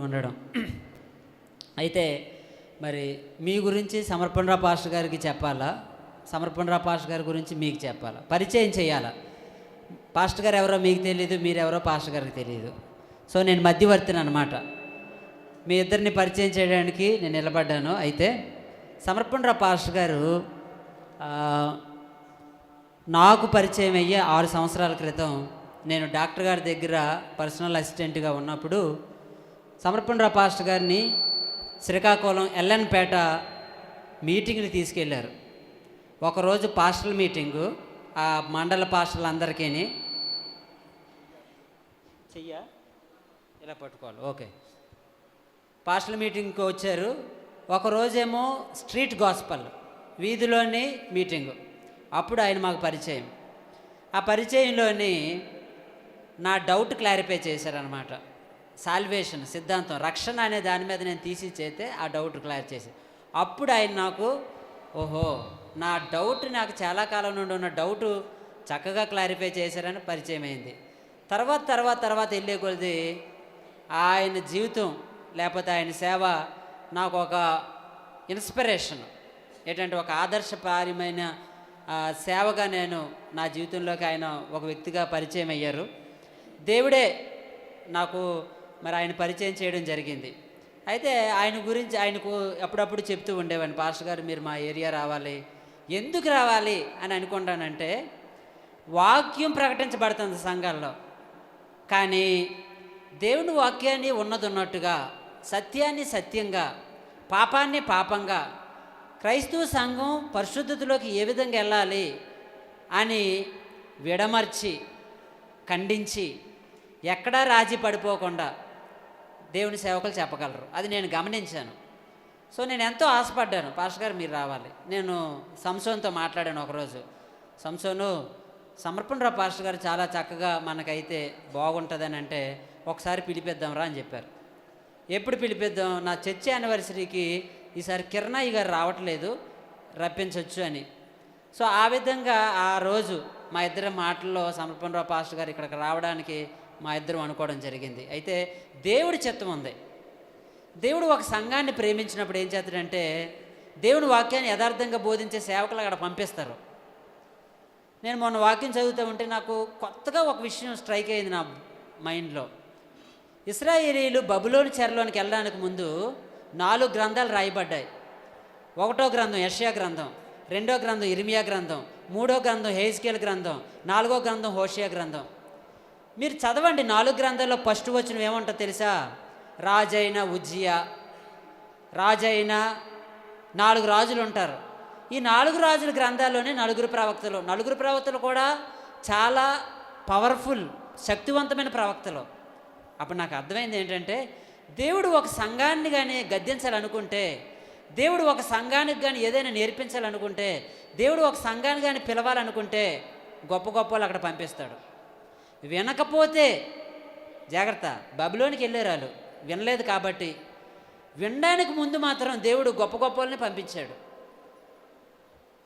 ఉండడం. అయితే మరి మీ గురించి సమర్పణరావు పాస్టర్ గారికి చెప్పాలా, సమర్పణరావు పాస్టర్ గారి గురించి మీకు చెప్పాలా, పరిచయం చేయాలా? పాస్టర్ గారు ఎవరో మీకు తెలియదు, మీరెవరో పాస్టర్ గారికి తెలియదు. సో నేను మధ్యవర్తిని అనమాట. మీ ఇద్దరిని పరిచయం చేయడానికి నేను నిలబడ్డాను. అయితే సమర్పణరావు పాస్టర్ గారు నాకు పరిచయం అయ్యే 6 సంవత్సరాల క్రితం నేను డాక్టర్ గారి దగ్గర పర్సనల్ అసిస్టెంట్గా ఉన్నప్పుడు సమర్పణరావు పాస్టర్ గారిని శ్రీకాకుళం ఎల్ఎన్పేట మీటింగ్ని తీసుకెళ్ళారు. ఒకరోజు పాస్టల్ మీటింగు, ఆ మండల పాస్టర్లందరికీ చెయ్యా ఇలా పట్టుకోవాలి. ఓకే, పాస్టల్ మీటింగ్కి వచ్చారు. ఒకరోజేమో స్ట్రీట్ గాస్పల్, వీధిలోని మీటింగు. అప్పుడు ఆయన మాకు పరిచయం. ఆ పరిచయంలోని నా డౌట్ క్లారిఫై చేశారనమాట. సాల్వేషన్ సిద్ధాంతం, రక్షణ అనే దాని మీద నేను తీసి చేస్తే ఆ డౌట్ క్లారిఫై చేశారు. అప్పుడు ఆయన నాకు ఓహో, నా డౌట్, నాకు చాలా కాలం నుండి ఉన్న డౌటు చక్కగా క్లారిఫై చేశారని పరిచయం అయింది. తర్వాత వెళ్ళే కొద్ది ఆయన జీవితం లేకపోతే ఆయన సేవ నాకు ఒక ఇన్స్పిరేషన్, ఏంటంటే ఒక ఆదర్శపారమైన సేవగా నేను నా జీవితంలోకి ఆయన ఒక వ్యక్తిగా పరిచయం అయ్యారు. దేవుడే నాకు మరి ఆయన పరిచయం చేయడం జరిగింది. అయితే ఆయన గురించి ఆయనకు అప్పుడప్పుడు చెప్తూ ఉండేవాడిని, పాస్టర్ గారు మీరు మా ఏరియా రావాలి. ఎందుకు రావాలి అని అనుకుంటానంటే, వాక్యం ప్రకటించబడుతుంది సంఘాల్లో, కానీ దేవుని వాక్యాన్ని ఉన్నట్టుగా, సత్యాన్ని సత్యంగా, పాపాన్ని పాపంగా, క్రైస్తవ సంఘం పరిశుద్ధతలోకి ఏ విధంగా వెళ్ళాలి అని విడమర్చి ఖండించి ఎక్కడా రాజీ పడిపోకుండా దేవుని సేవకులు చెప్పగలరు. అది నేను గమనించాను. సో నేను ఎంతో ఆశపడ్డాను, పాస్టర్ గారు మీరు రావాలి. నేను సంసోన్తో మాట్లాడాను ఒకరోజు. సంసోను, సమర్పణరావు పాస్టర్ గారు చాలా చక్కగా మనకైతే బాగుంటుందని అంటే ఒకసారి పిలిపిద్దాం రా అని చెప్పారు. ఎప్పుడు పిలిపిద్దాం? నా చర్చి యానివర్సరీకి ఈసారి కిరణయ్య గారు రావట్లేదు, రప్పించవచ్చు అని. సో ఆ విధంగా ఆ రోజు మా ఇద్దరి మాటల్లో సమర్పణరావు పాస్టర్ గారు ఇక్కడికి రావడానికి మా ఇద్దరం అనుకోవడం జరిగింది. అయితే దేవుడి చిత్తం ఉంది. దేవుడు ఒక సంఘాన్ని ప్రేమించినప్పుడు ఏం చేస్తాడంటే, దేవుని వాక్యాన్ని యథార్థంగా బోధించే సేవకులు అక్కడ పంపిస్తారు. నేను మొన్న వాక్యం చదువుతూ ఉంటే నాకు కొత్తగా ఒక విషయం స్ట్రైక్ అయింది నా మైండ్లో. ఇశ్రాయేలీయులు బబులోను చెరలోనికి వెళ్ళడానికి ముందు 4 గ్రంథాలు రాయబడ్డాయి. 1వ గ్రంథం యెషయా గ్రంథం, 2వ గ్రంథం ఇర్మియా గ్రంథం, 3వ గ్రంథం హెజ్కేలు గ్రంథం, 4వ గ్రంథం హోషేయ గ్రంథం. మీరు చదవండి, 4 గ్రంథాల్లో ఫస్ట్ వచనం ఏమంటుందో తెలుసా? రాజైన ఉజ్జియా, రాజైన 4 రాజులు ఉంటారు. ఈ 4 రాజుల గ్రంథాల్లోనే 4 ప్రవక్తలు. 4 ప్రవక్తలు కూడా చాలా పవర్ఫుల్, శక్తివంతమైన ప్రవక్తలు. అప్పుడు నాకు అర్థమైంది ఏంటంటే, దేవుడు ఒక సంఘాన్ని కానీ గద్దించాలనుకుంటే, దేవుడు ఒక సంఘానికి కానీ ఏదైనా నేర్పించాలనుకుంటే, దేవుడు ఒక సంఘాన్ని కానీ పిలవాలనుకుంటే గొప్ప వాళ్ళు అక్కడ పంపిస్తాడు. వినకపోతే జాగ్రత్త, బబులోనికి వెళ్ళారు వాళ్ళు, వినలేదు కాబట్టి. వినడానికి ముందు మాత్రం దేవుడు గొప్ప వాళ్ళని పంపించాడు.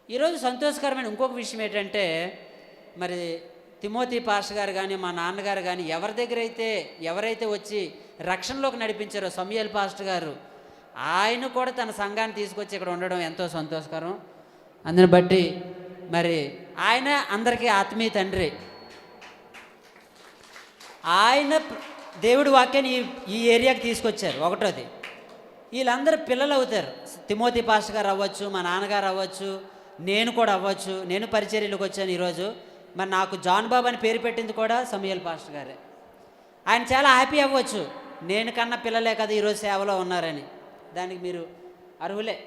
ఈరోజు సంతోషకరమైన ఇంకొక విషయం ఏంటంటే, మరి తిమోతి పాస్టర్ గారు కానీ మా నాన్నగారు కానీ ఎవరైతే వచ్చి రక్షణలోకి నడిపించారో సమూయేల్ పాస్టర్ గారు, ఆయన కూడా తన సంఘాన్ని తీసుకొచ్చి ఇక్కడ ఉండడం ఎంతో సంతోషకరం. అందుని బట్టి మరి ఆయన అందరికీ ఆత్మీయ తండ్రి. ఆయన దేవుడి వాక్యాన్ని ఈ ఏరియాకి తీసుకొచ్చారు. ఒకటోది, వీళ్ళందరూ పిల్లలు అవుతారు. తిమోతి పాస్టర్ గారు అవ్వచ్చు, మా నాన్నగారు అవ్వచ్చు, నేను కూడా అవ్వచ్చు. నేను పరిచర్యలోకి వచ్చాను ఈరోజు. మరి నాకు జాన్ బాబు అని పేరు పెట్టింది కూడా సమూయేల్ పాస్టర్ గారే. ఆయన చాలా హ్యాపీ అవ్వచ్చు, నేను కన్నా పిల్లలే కదా ఈరోజు సేవలో ఉన్నారని. దానికి మీరు అర్హులే,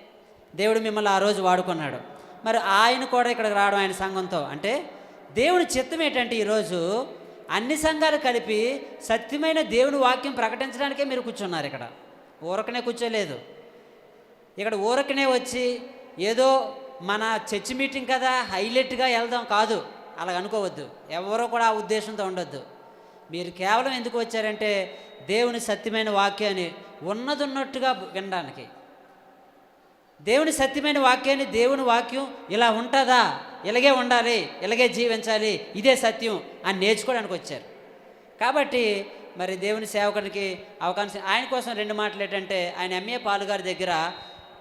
దేవుడు మిమ్మల్ని ఆ రోజు వాడుకున్నాడు. మరి ఆయన కూడా ఇక్కడికి రావడం ఆయన సంఘంతో అంటే దేవుని చిత్తం ఏంటంటే, ఈరోజు అన్ని సంఘాలు కలిపి సత్యమైన దేవుని వాక్యం ప్రకటించడానికే మీరు కూర్చున్నారు. ఇక్కడ ఊరకనే కూర్చోలేదు. ఇక్కడ ఊరకనే వచ్చి ఏదో మన చర్చ్ మీటింగ్ కదా హైలైట్గా వెళ్దాం కాదు, అలా అనుకోవద్దు. ఎవరో కూడా ఆ ఉద్దేశంతో ఉండొద్దు. మీరు కేవలం ఎందుకు వచ్చారంటే, దేవుని సత్యమైన వాక్యాన్ని ఉన్నట్టుగా వినడానికి. దేవుని సత్యమైన వాక్యాన్ని, దేవుని వాక్యం ఇలా ఉంటుందా, ఇలాగే ఉండాలి, ఇలాగే జీవించాలి, ఇదే సత్యం అని నేర్చుకోవడానికి వచ్చారు. కాబట్టి మరి దేవుని సేవకునికి అవకాశం. ఆయన కోసం 2 మాటలు ఏంటంటే, ఆయన ఎంఏ పాల్ గారి దగ్గర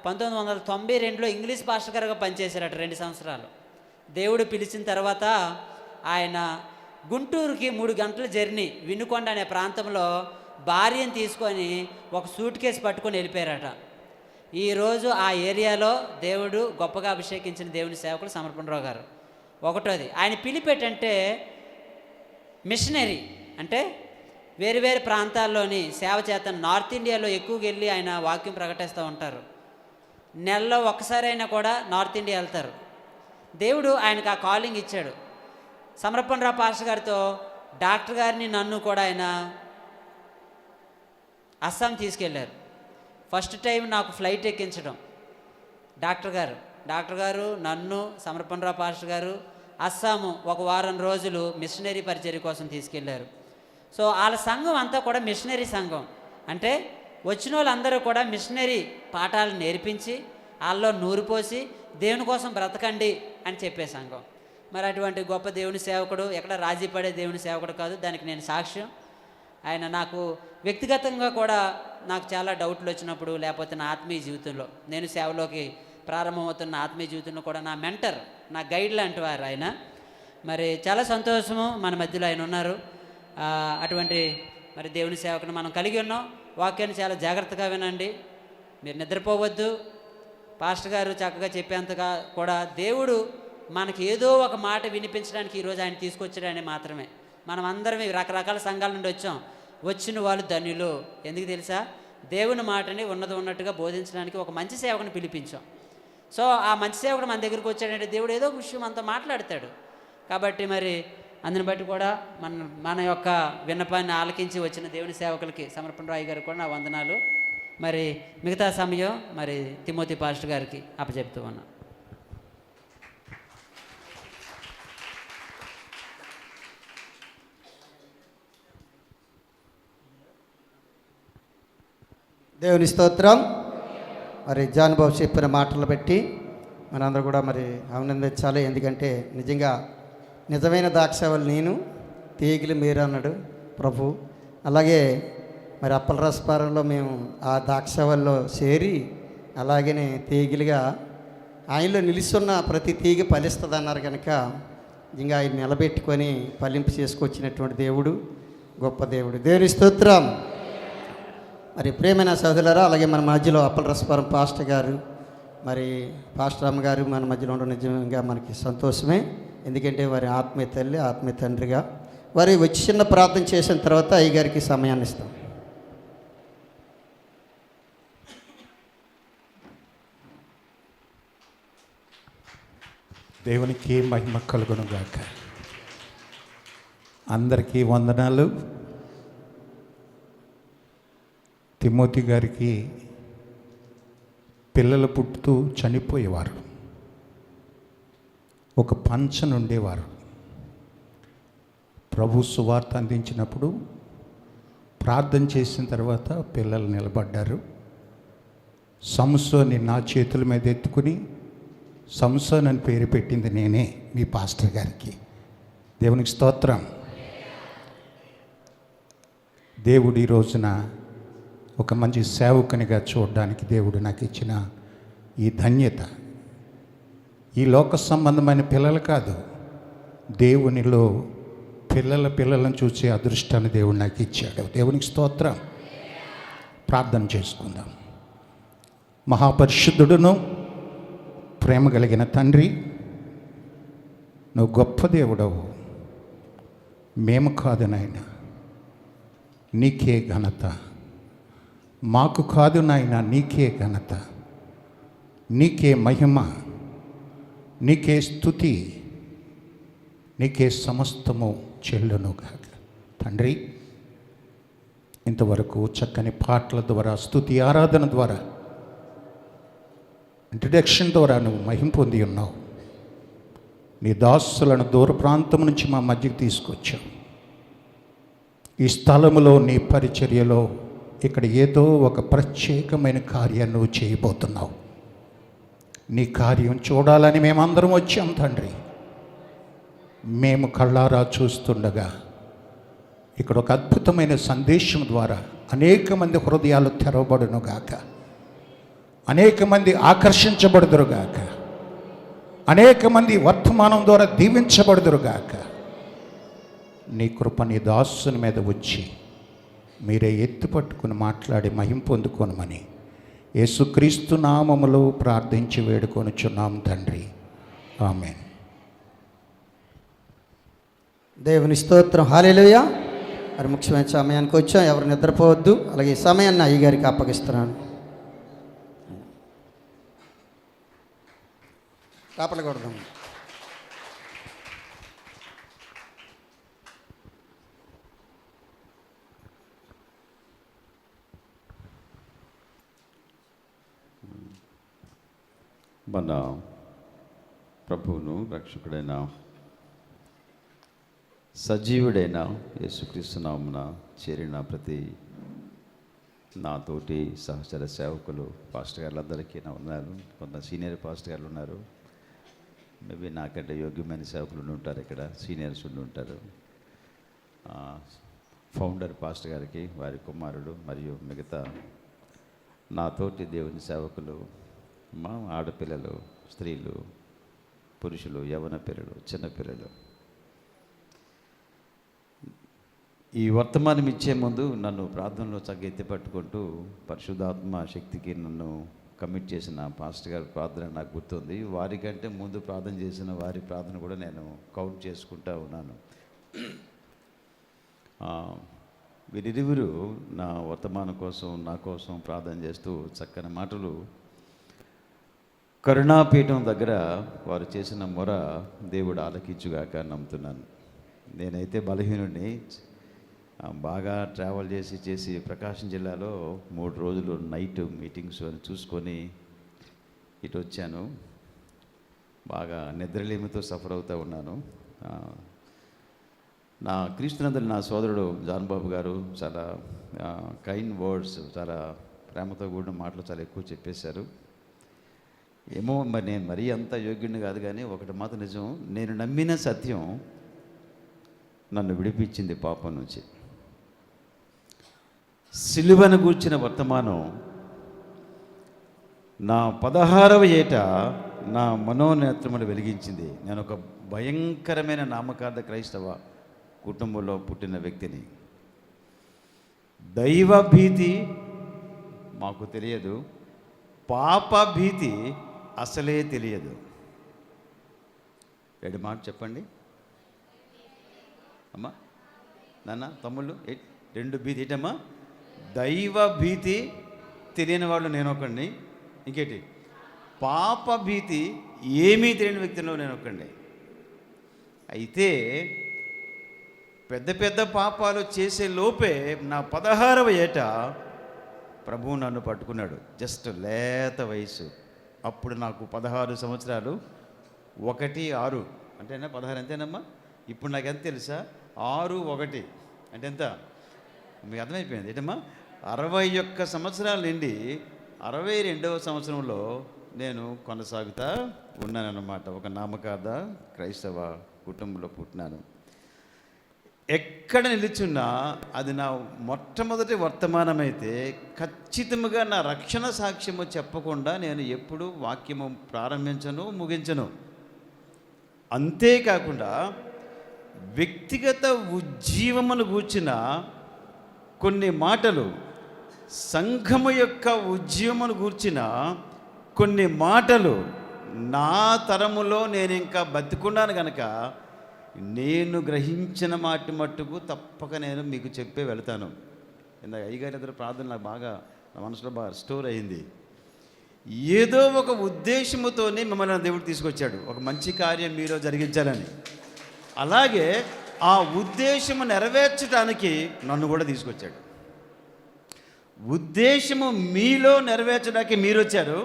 1992లో ఇంగ్లీష్ పాస్టర్ గారుగా పనిచేశారట 2 సంవత్సరాలు. దేవుడు పిలిచిన తర్వాత ఆయన గుంటూరుకి 3 గంటల జర్నీ, వినుకొండ అనే ప్రాంతంలో భార్యను తీసుకొని ఒక సూట్ కేసు పట్టుకొని వెళ్ళిపోయారట. ఈరోజు ఆ ఏరియాలో దేవుడు గొప్పగా అభిషేకించిన దేవుని సేవకుడు సమర్పణరావు గారు. ఒకటోది, ఆయన పిలిపెట్టంటే మిషనరీ, అంటే వేరు వేరు ప్రాంతాల్లోని సేవ చేత నార్త్ ఇండియాలో ఎక్కువగా వెళ్ళి ఆయన వాక్యం ప్రకటిస్తూ ఉంటారు. నెలలో ఒక్కసారైనా కూడా నార్త్ ఇండియా వెళ్తారు. దేవుడు ఆయనకు ఆ కాలింగ్ ఇచ్చాడు. సమర్పణరావు పాస్టర్ గారితో డాక్టర్ గారిని నన్ను కూడా ఆయన అస్సాం తీసుకెళ్ళారు. ఫస్ట్ టైం నాకు ఫ్లైట్ ఎక్కించడం డాక్టర్ గారు నన్ను, సమర్పణరావు పాస్టర్ గారు అస్సాము ఒక వారం రోజులు మిషనరీ పరిచర్య కోసం తీసుకెళ్లారు. సో వాళ్ళ సంఘం అంతా కూడా మిషనరీ సంఘం. అంటే వచ్చిన వాళ్ళందరూ కూడా మిషనరీ పాఠాలు నేర్పించి వాళ్ళలో నూరిపోసి దేవుని కోసం బ్రతకండి అని చెప్పే సంఘం. మరి అటువంటి గొప్ప దేవుని సేవకుడు, ఎక్కడ రాజీ పడే దేవుని సేవకుడు కాదు, దానికి నేను సాక్ష్యం. ఆయన నాకు వ్యక్తిగతంగా కూడా నాకు చాలా డౌట్లు వచ్చినప్పుడు, లేకపోతే నా ఆత్మీయ జీవితంలో, నేను సేవలోకి ప్రారంభమవుతున్న ఆత్మీయ జీవితంలో కూడా నా మెంటర్, నా గైడ్ లాంటి వారు ఆయన. మరి చాలా సంతోషము మన మధ్యలో ఆయన ఉన్నారు. అటువంటి మరి దేవుని సేవకుని మనం కలిగి ఉన్నాం. వాక్యాన్ని చాలా జాగ్రత్తగా వినండి, మీరు నిద్రపోవద్దు. పాస్టర్ గారు చక్కగా చెప్పేంతగా కూడా దేవుడు మనకి ఏదో ఒక మాట వినిపించడానికి ఈరోజు ఆయన తీసుకొచ్చాడని మాత్రమే. మనం అందరం రకరకాల సంఘాల నుండి వచ్చిన వాళ్ళు ధన్యులు. ఎందుకు తెలుసా? దేవుని మాటని ఉన్నట్టుగా బోధించడానికి ఒక మంచి సేవకుని పిలిపించాం. సో ఆ మంచి సేవకుడు మన దగ్గరికి వచ్చాడంటే దేవుడు ఏదో ఒక విషయం అంతా మాట్లాడతాడు. కాబట్టి మరి అందుని బట్టి కూడా మన యొక్క విన్నపాన్ని ఆలకించి వచ్చిన దేవుని సేవకులకి సమర్పణరావు గారికి కూడా నా వందనాలు. మరి మిగతా సమయం మరి తిమోతి పాస్టర్ గారికి అప్పచెప్తూ ఉన్నాం. దేవుని స్తోత్రం. మరి జాన్ బాబు చెప్పిన మాటలు బట్టి మనందరూ కూడా మరి అభినందించాలి. ఎందుకంటే నిజంగా నిజమైన ద్రాక్షవల్లి నేను, తీగిలి మీరు అన్నాడు ప్రభు. అలాగే మరి అప్పలరసపారంలో మేము ఆ ద్రాక్షవల్లిలో చేరి అలాగనే తీగిలిగా ఆయనలో నిలుస్తున్న ప్రతి తీగ ఫలిస్తుంది అన్నారు కనుక నిజంగా ఆయన నిలబెట్టుకొని ఫలింపు చేసుకొచ్చినటువంటి దేవుడు గొప్ప దేవుడు. దేవుని స్తోత్రం. మరి ప్రేమైన సోదరులారా, అలాగే మన మధ్యలో అప్పలరసపారం పాస్టర్ గారు, మరి పాస్టర్ అమ్మగారు మన మధ్యలో ఉండడం నిజంగా మనకి సంతోషమే. ఎందుకంటే వారి ఆత్మీయ తల్లి, ఆత్మీయ తండ్రిగా వారి వచ్చి చిన్న ప్రార్థన చేసిన తర్వాత అయ్యగారికి సమయాన్ని ఇస్తాం. దేవునికి మహిమ కలుగునుగాక. అందరికీ వందనాలు. తిమోతి గారికి పిల్లలు పుట్టుతూ చనిపోయేవారు. ఒక పంచన ఉండేవారు. ప్రభు సువార్త అందించినప్పుడు ప్రార్థన చేసిన తర్వాత పిల్లలు నిలబడ్డారు. సంసోని నా చేతుల మీద ఎత్తుకుని సంసోన్ అని పేరు పెట్టింది నేనే, మీ పాస్టర్ గారికి. దేవునికి స్తోత్రం. దేవుడు ఈ రోజున ఒక మంచి సేవకునిగా చూడడానికి దేవుడు నాకు ఇచ్చిన ఈ ధన్యత, ఈ లోక సంబంధమైన పిల్లలు కాదు, దేవునిలో పిల్లలను చూసే అదృష్టాన్ని దేవుడు నాకు ఇచ్చాడు. దేవునికి స్తోత్రం. ప్రార్థన చేసుకుందాం. మహాపరిశుద్ధుడును ప్రేమ కలిగిన తండ్రి, నువ్వు గొప్ప దేవుడవు. మేము కాదు నాయన, నీకే ఘనత. మాకు కాదు నాయన, నీకే ఘనత, నీకే మహిమ, నీకే స్తుతి, నీకే సమస్తము చెల్లునుగాక. తండ్రి, ఇంతవరకు చక్కని పాటల ద్వారా, స్తుతి ఆరాధన ద్వారా, ఇంట్రడక్షన్ ద్వారా నువ్వు మహిమ పొంది ఉన్నావు. నీ దాసులను దూర ప్రాంతం నుంచి మా మధ్యకి తీసుకొచ్చావు. ఈ స్థలములో నీ పరిచర్యలో ఇక్కడ ఏదో ఒక ప్రత్యేకమైన కార్యాన్ని నువ్వు చేయబోతున్నావు. నీ కార్యం చూడాలని మేమందరం వచ్చాం తండ్రి. మేము కళ్ళారా చూస్తుండగా ఇక్కడ ఒక అద్భుతమైన సందేశం ద్వారా అనేక మంది హృదయాలు తెరవబడును గాక, అనేక మంది ఆకర్షించబడుదురు గాక, అనేక మంది వర్తమానం ద్వారా దీవించబడుదురు గాక. నీ కృప నీ దాసుని మీద వచ్చి మీరే ఎత్తుపట్టుకుని మాట్లాడి మహిమ పొందుకోనమని యేసుక్రీస్తు నామములో ప్రార్థించి వేడుకొనుచున్నాం తండ్రి, ఆమేన్. దేవుని స్తోత్రం, హల్లెలూయా. మరి ముఖ్యమైన సమయానికి వచ్చాం, ఎవరు నిద్రపోవద్దు. అలాగే ఈ సమయాన్ని అయ్యగారికి అప్పగిస్తున్నాను. కాపలు కొడదాం. మన ప్రభువును రక్షకుడైన సజీవుడైన యేసుక్రీస్తు నామమున చేరిన ప్రతి నాతోటి సహచర సేవకులు పాస్టర్ గారులందరికీ నా ఉన్నారు. కొంత సీనియర్ పాస్టర్ గారు ఉన్నారు, మేబీ నాకంటే యోగ్యమైన సేవకులు ఉండి ఉంటారు, ఇక్కడ సీనియర్స్ ఉండి ఉంటారు. ఫౌండర్ పాస్టర్ గారికి, వారి కుమారుడు మరియు మిగతా నాతోటి దేవుని సేవకులు, మా ఆడపిల్లలు, స్త్రీలు, పురుషులు, యవ్వన పిల్లలు, చిన్నపిల్లలు, ఈ వర్తమానం ఇచ్చే ముందు నన్ను ప్రార్థనలో చక్కగా ఎత్తిపట్టుకుంటూ పరిశుద్ధాత్మ శక్తికి నన్ను కమిట్ చేసిన పాస్టర్ గారి ప్రార్థన నాకు గుర్తుంది. వారికంటే ముందు ప్రార్థన చేసిన వారి ప్రార్థన కూడా నేను కౌంట్ చేసుకుంటూ ఉన్నాను. వీరిరువురు నా వర్తమానం కోసం, నా కోసం ప్రార్థన చేస్తూ చక్కని మాటలు, కరుణాపీఠం దగ్గర వారు చేసిన మొర దేవుడు ఆలకించుగాక నమ్ముతున్నాను. నేనైతే బలహీనుడిని, బాగా ట్రావెల్ చేసి ప్రకాశం జిల్లాలో 3 రోజులు నైట్ మీటింగ్స్ అని చూసుకొని ఇటు వచ్చాను. బాగా నిద్రలేమితో సఫర్ అవుతూ ఉన్నాను. నా క్రీస్తునందరి నా సోదరుడు జాన్ బాబు గారు చాలా కైండ్ వర్డ్స్, చాలా ప్రేమతో కూడిన మాటలు చాలా ఎక్కువ చెప్పేశారు. ఏమో మరి నేను మరీ అంత యోగ్యుడిని కాదు, కానీ ఒకటి మాత్రం నిజం, నేను నమ్మిన సత్యం నన్ను విడిపించింది పాపం నుంచి. సిలువను గూర్చిన వర్తమానం నా 16వ ఏట నా మనోనేత్రమును వెలిగించింది. నేను ఒక భయంకరమైన నామకార్థ క్రైస్తవ కుటుంబంలో పుట్టిన వ్యక్తిని. దైవ భీతి మాకు తెలియదు, పాప భీతి అసలే తెలియదు. 2 మాట చెప్పండి అమ్మా, నాన్న, తమ్ముళ్ళు. 2 భీతి ఏంటమ్మా? దైవ భీతి తెలియని వాళ్ళు నేను ఒకండి, ఇంకేంటి పాప భీతి ఏమీ తెలియని వ్యక్తిలో నేను ఒకండి. అయితే పెద్ద పెద్ద పాపాలు చేసే లోపే నా 16వ ఏట ప్రభువు నన్ను పట్టుకున్నాడు. జస్ట్ లేత వయసు, అప్పుడు నాకు 16 సంవత్సరాలు. 1 6 అంటేనా 16 అంతేనమ్మా? ఇప్పుడు నాకు ఎంత తెలుసా? 6 1 అంటే ఎంత? మీకు అర్థమైపోయింది ఏంటమ్మా? 61 సంవత్సరాలు నిండి 62వ సంవత్సరంలో నేను కొనసాగుతా ఉన్నానన్నమాట. ఒక నామకార్థ క్రైస్తవ కుటుంబంలో పుట్టినాను. ఎక్కడ నిలుచున్నా అది నా మొట్టమొదటి వర్తమానమైతే ఖచ్చితంగా నా రక్షణ సాక్ష్యము చెప్పకుండా నేను ఎప్పుడు వాక్యము ప్రారంభించను, ముగించను. అంతేకాకుండా వ్యక్తిగత ఉజ్జీవమును గూర్చిన కొన్ని మాటలు, సంఘము యొక్క ఉజ్జీవమును గూర్చిన కొన్ని మాటలు నా తరములో నేను ఇంకా బతికున్నాను కనుక నేను గ్రహించిన మాట మట్టుకు తప్పక నేను మీకు చెప్పే వెళతాను. ఇందాక అయ్యగారి ఇద్దరు ప్రార్థన నాకు బాగా నా మనసులో బాగా స్టోర్ అయింది. ఏదో ఒక ఉద్దేశముతోనే మిమ్మల్ని దేవుడు తీసుకొచ్చాడు, ఒక మంచి కార్యం మీలో జరిగించాలని. అలాగే ఆ ఉద్దేశము నెరవేర్చడానికి నన్ను కూడా తీసుకొచ్చాడు. ఉద్దేశము మీలో నెరవేర్చడానికి మీరు వచ్చారు,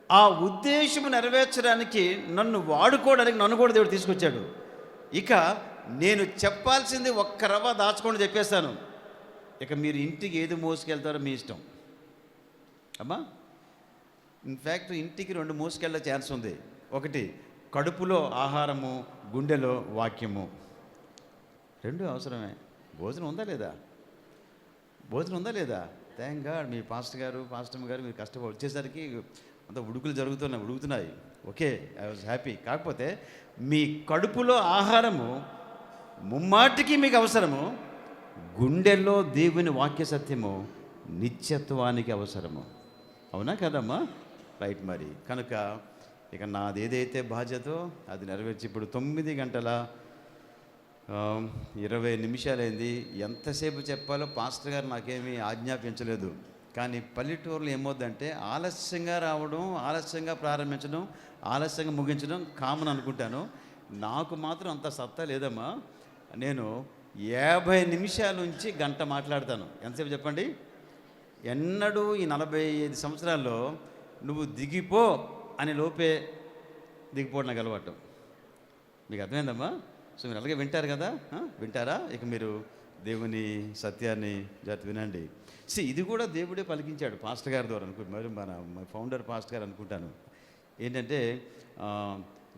ఆ ఉద్దేశము నెరవేర్చడానికి నన్ను వాడుకోవడానికి నన్ను కూడా దేవుడు తీసుకొచ్చాడు. ఇక నేను చెప్పాల్సింది ఒక్క రవ్వ దాచుకొని చెప్పేస్తాను. ఇక మీరు ఇంటికి ఏది మోసుకెళ్తారో మీ ఇష్టం అమ్మా. ఇన్ఫ్యాక్ట్ ఇంటికి 2 మోసుకెళ్ళే ఛాన్స్ ఉంది. ఒకటి కడుపులో ఆహారము, గుండెలో వాక్యము. రెండు అవసరమే. భోజనం ఉందా లేదా? భోజనం ఉందా లేదా? థ్యాంక్ గాడ్ మీ పాస్టమ్ గారు మీరు కష్టపడి వచ్చేసరికి అంత ఉడుకుతున్నాయి. Okay, I was happy. కాకపోతే మీ కడుపులో ఆహారము ముమ్మాటికి మీకు అవసరము, గుండెల్లో దేవుని వాక్య సత్యము నిత్యత్వానికి అవసరము. అవునా కదమ్మా? రైట్. మరి కనుక ఇక నాది ఏదైతే బాధ్యతో అది నెరవేర్చి ఇప్పుడు 9 గంటల 20 నిమిషాలైంది. ఎంతసేపు చెప్పాలో పాస్టర్ గారు నాకేమీ ఆజ్ఞాపించలేదు. కానీ పల్లెటూరులో ఏమవుద్దంటే ఆలస్యంగా రావడం, ఆలస్యంగా ప్రారంభించడం, ఆలస్యంగా ముగించడం కామన్ అనుకుంటాను. నాకు మాత్రం అంత సత్తా లేదమ్మా. నేను 50 నిమిషాల నుంచి గంట మాట్లాడతాను. ఎంతసేపు చెప్పండి? ఎన్నడూ ఈ 45 సంవత్సరాల్లో నువ్వు దిగిపో అని లోపే దిగిపోవడం నాకు అలవాటు. మీకు అర్థమైందమ్మా? సో మీరు అలాగే వింటారు కదా, వింటారా? ఇక మీరు దేవుని సత్యాన్ని జాగ్రత్త వినండి. ఇది కూడా దేవుడే పలికించాడు పాస్టర్ గారి ద్వారా మరి మన ఫౌండర్ పాస్టర్ గారు అనుకుంటాను. ఏంటంటే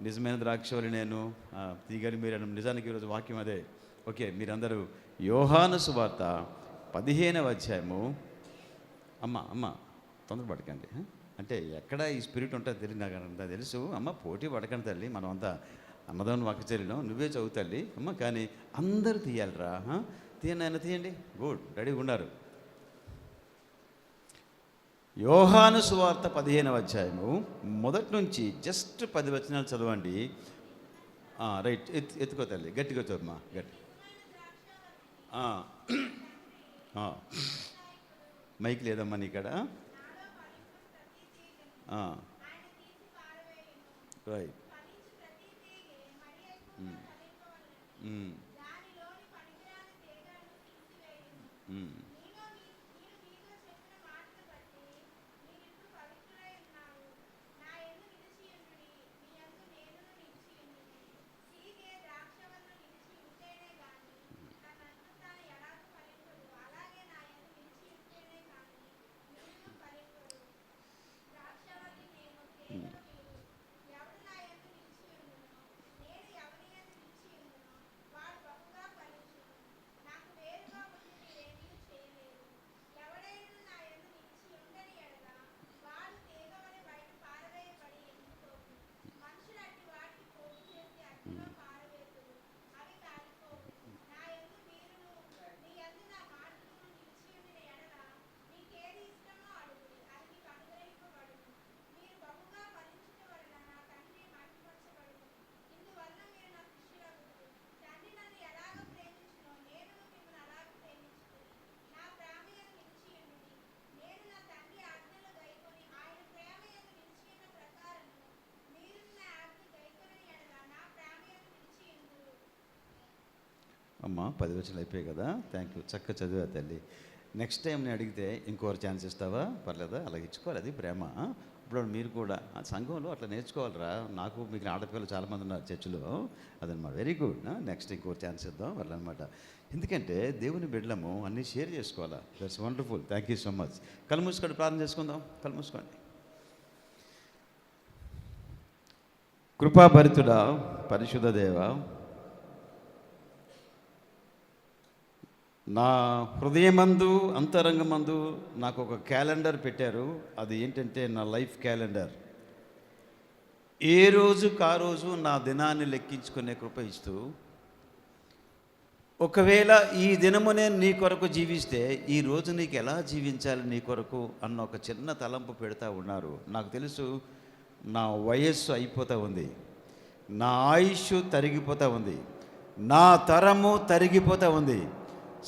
నిజమైన ద్రాక్షవల్లి నేను తీగని మీరు నిజానికి ఈరోజు వాక్యం అదే. ఓకే, మీరందరూ యోహాను సువార్త 15వ అధ్యాయము. అమ్మ తొందరపడకండి. అంటే ఎక్కడ ఈ స్పిరిట్ ఉంటుందో తెలియదు, నాకు తెలుసు. అమ్మ పోటీ పడకండి తల్లి, మనం అంతా అన్నదాన్ని వాక్య చర్యలో నువ్వే చదువు తల్లి. అమ్మ కానీ అందరూ తీయాలిరా. తీయండి. గుడ్, రెడీగా ఉన్నారు. యోహాను సువార్త 15వ అధ్యాయము మొదటి నుంచి జస్ట్ 10 వచనాలు చదవండి. రైట్, ఎత్తుకో తల్లి, గట్టిగా చదువుమా, గట్టి. మైక్ లేదమ్మా నీక్కడ. రైట్. అమ్మ 10 వచనాలు అయిపోయాయి కదా, థ్యాంక్ యూ. చక్కగా చదివా తల్లి. నెక్స్ట్ టైం నేను అడిగితే ఇంకోరు ఛాన్స్ ఇస్తావా? పర్లేదా? అలాగే ఇచ్చుకోవాలి, అది ప్రేమ. ఇప్పుడు మీరు కూడా సంఘంలో అట్లా నేర్చుకోవాలిరా. నాకు మీకు ఆడపిల్లలు చాలామంది ఉన్నారు చర్చిలో, అదనమాట. Very good. నెక్స్ట్ ఇంకోరు ఛాన్స్ ఇద్దాం వాళ్ళనమాట. ఎందుకంటే దేవుని బిడ్డలము అన్నీ షేర్ చేసుకోవాలా. That's wonderful. Thank you so much. కళ్ళు మూసుకోండి, ప్రార్థన చేసుకుందాం. కళ్ళు మూసుకోండి. కృపాభరితుడా, పరిశుద్ధ దేవ, నా హృదయమందు అంతరంగమందు నాకు ఒక క్యాలెండర్ పెట్టారు. అది ఏంటంటే నా లైఫ్ క్యాలెండర్. ఏ రోజుకు ఆ రోజు నా దినాన్ని లెక్కించుకునే కృప ఇస్తూ, ఒకవేళ ఈ దినము నేను నీ కొరకు జీవిస్తే ఈ రోజు నీకు ఎలా జీవించాలి నీ కొరకు అన్న ఒక చిన్న తలంపు పెడతా ఉన్నారు. నాకు తెలుసు నా వయస్సు అయిపోతూ ఉంది, నా ఆయుష్ తరిగిపోతూ ఉంది, నా తరము తరిగిపోతూ ఉంది.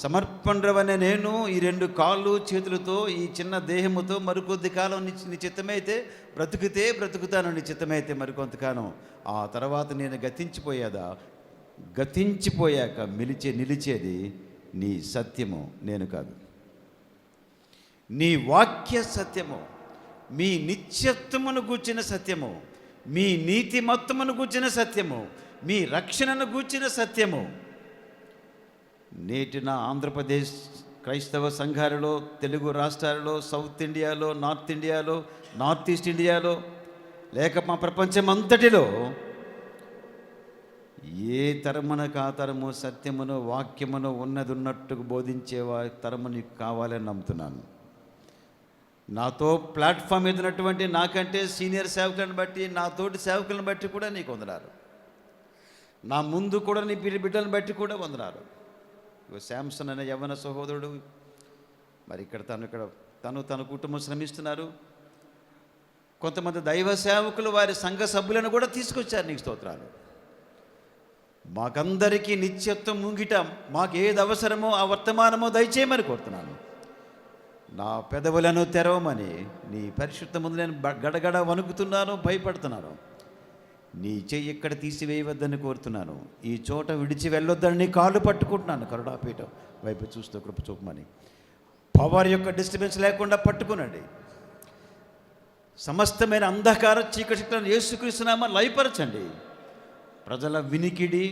సమర్పణవనే నేను ఈ 2 కాళ్ళు చేతులతో ఈ చిన్న దేహముతో మరికొద్ది కాలం నీ చిత్తమైతే బ్రతుకుతాను, నీ చిత్తమైతే మరికొంతకాలం. ఆ తర్వాత నేను గతించిపోయాక నిలిచేది నీ సత్యము, నేను కాదు. నీ వాక్య సత్యము, మీ నిత్యత్వమును గూర్చిన సత్యము, మీ నీతిమత్తమును గూర్చిన సత్యము, మీ రక్షణను గూర్చిన సత్యము. నేటి నా ఆంధ్రప్రదేశ్ క్రైస్తవ సంఘాలలో, తెలుగు రాష్ట్రాలలో, సౌత్ ఇండియాలో, నార్త్ ఇండియాలో, నార్త్ ఈస్ట్ ఇండియాలో, లేక మా ప్రపంచం అంతటిలో ఏ తరమునకు ఆ తరము సత్యమును వాక్యమును ఉన్నది ఉన్నట్టుకు బోధించే తరము నీకు కావాలని నమ్ముతున్నాను. నాతో ప్లాట్ఫామ్ మీద ఉన్నటువంటి నాకంటే సీనియర్ సేవకులను బట్టి, నా తోటి సేవకులను బట్టి కూడా నీకు వందనాలు. నా ముందు కూడా నీ బిడ్డలను బట్టి కూడా వందనాలు. శాంసన్ అనే యవ్వన సహోదరుడు మరి ఇక్కడ తన కుటుంబం శ్రమిస్తున్నారు. కొంతమంది దైవ సేవకులు వారి సంఘ సభ్యులను కూడా తీసుకొచ్చారు. నీకు స్తోత్రాలు. మాకందరికీ నిత్యత్వం ముంగిట మాకు ఏది అవసరమో ఆ వర్తమానమో దయచేయమని కోరుతున్నాను. నా పెదవులను తెరవమని నీ పరిశుద్ధ ముందు నేను గడగడ వణుకుతున్నాను, భయపడుతున్నాను. నీ చెయ్యి ఇక్కడ తీసివేయవద్దని కోరుతున్నాను. ఈ చోట విడిచి వెళ్ళొద్దని నీ కాళ్ళు పట్టుకుంటున్నాను. కరుణాపీఠం వైపు చూస్తూ కృప చూపమని, పవర్ యొక్క డిస్టర్బెన్స్ లేకుండా పట్టుకునండి. సమస్తమైన అంధకార చీకటి శక్తులను యేసుక్రీస్తునామమున లయపరచండి. ప్రజల వినికిడి,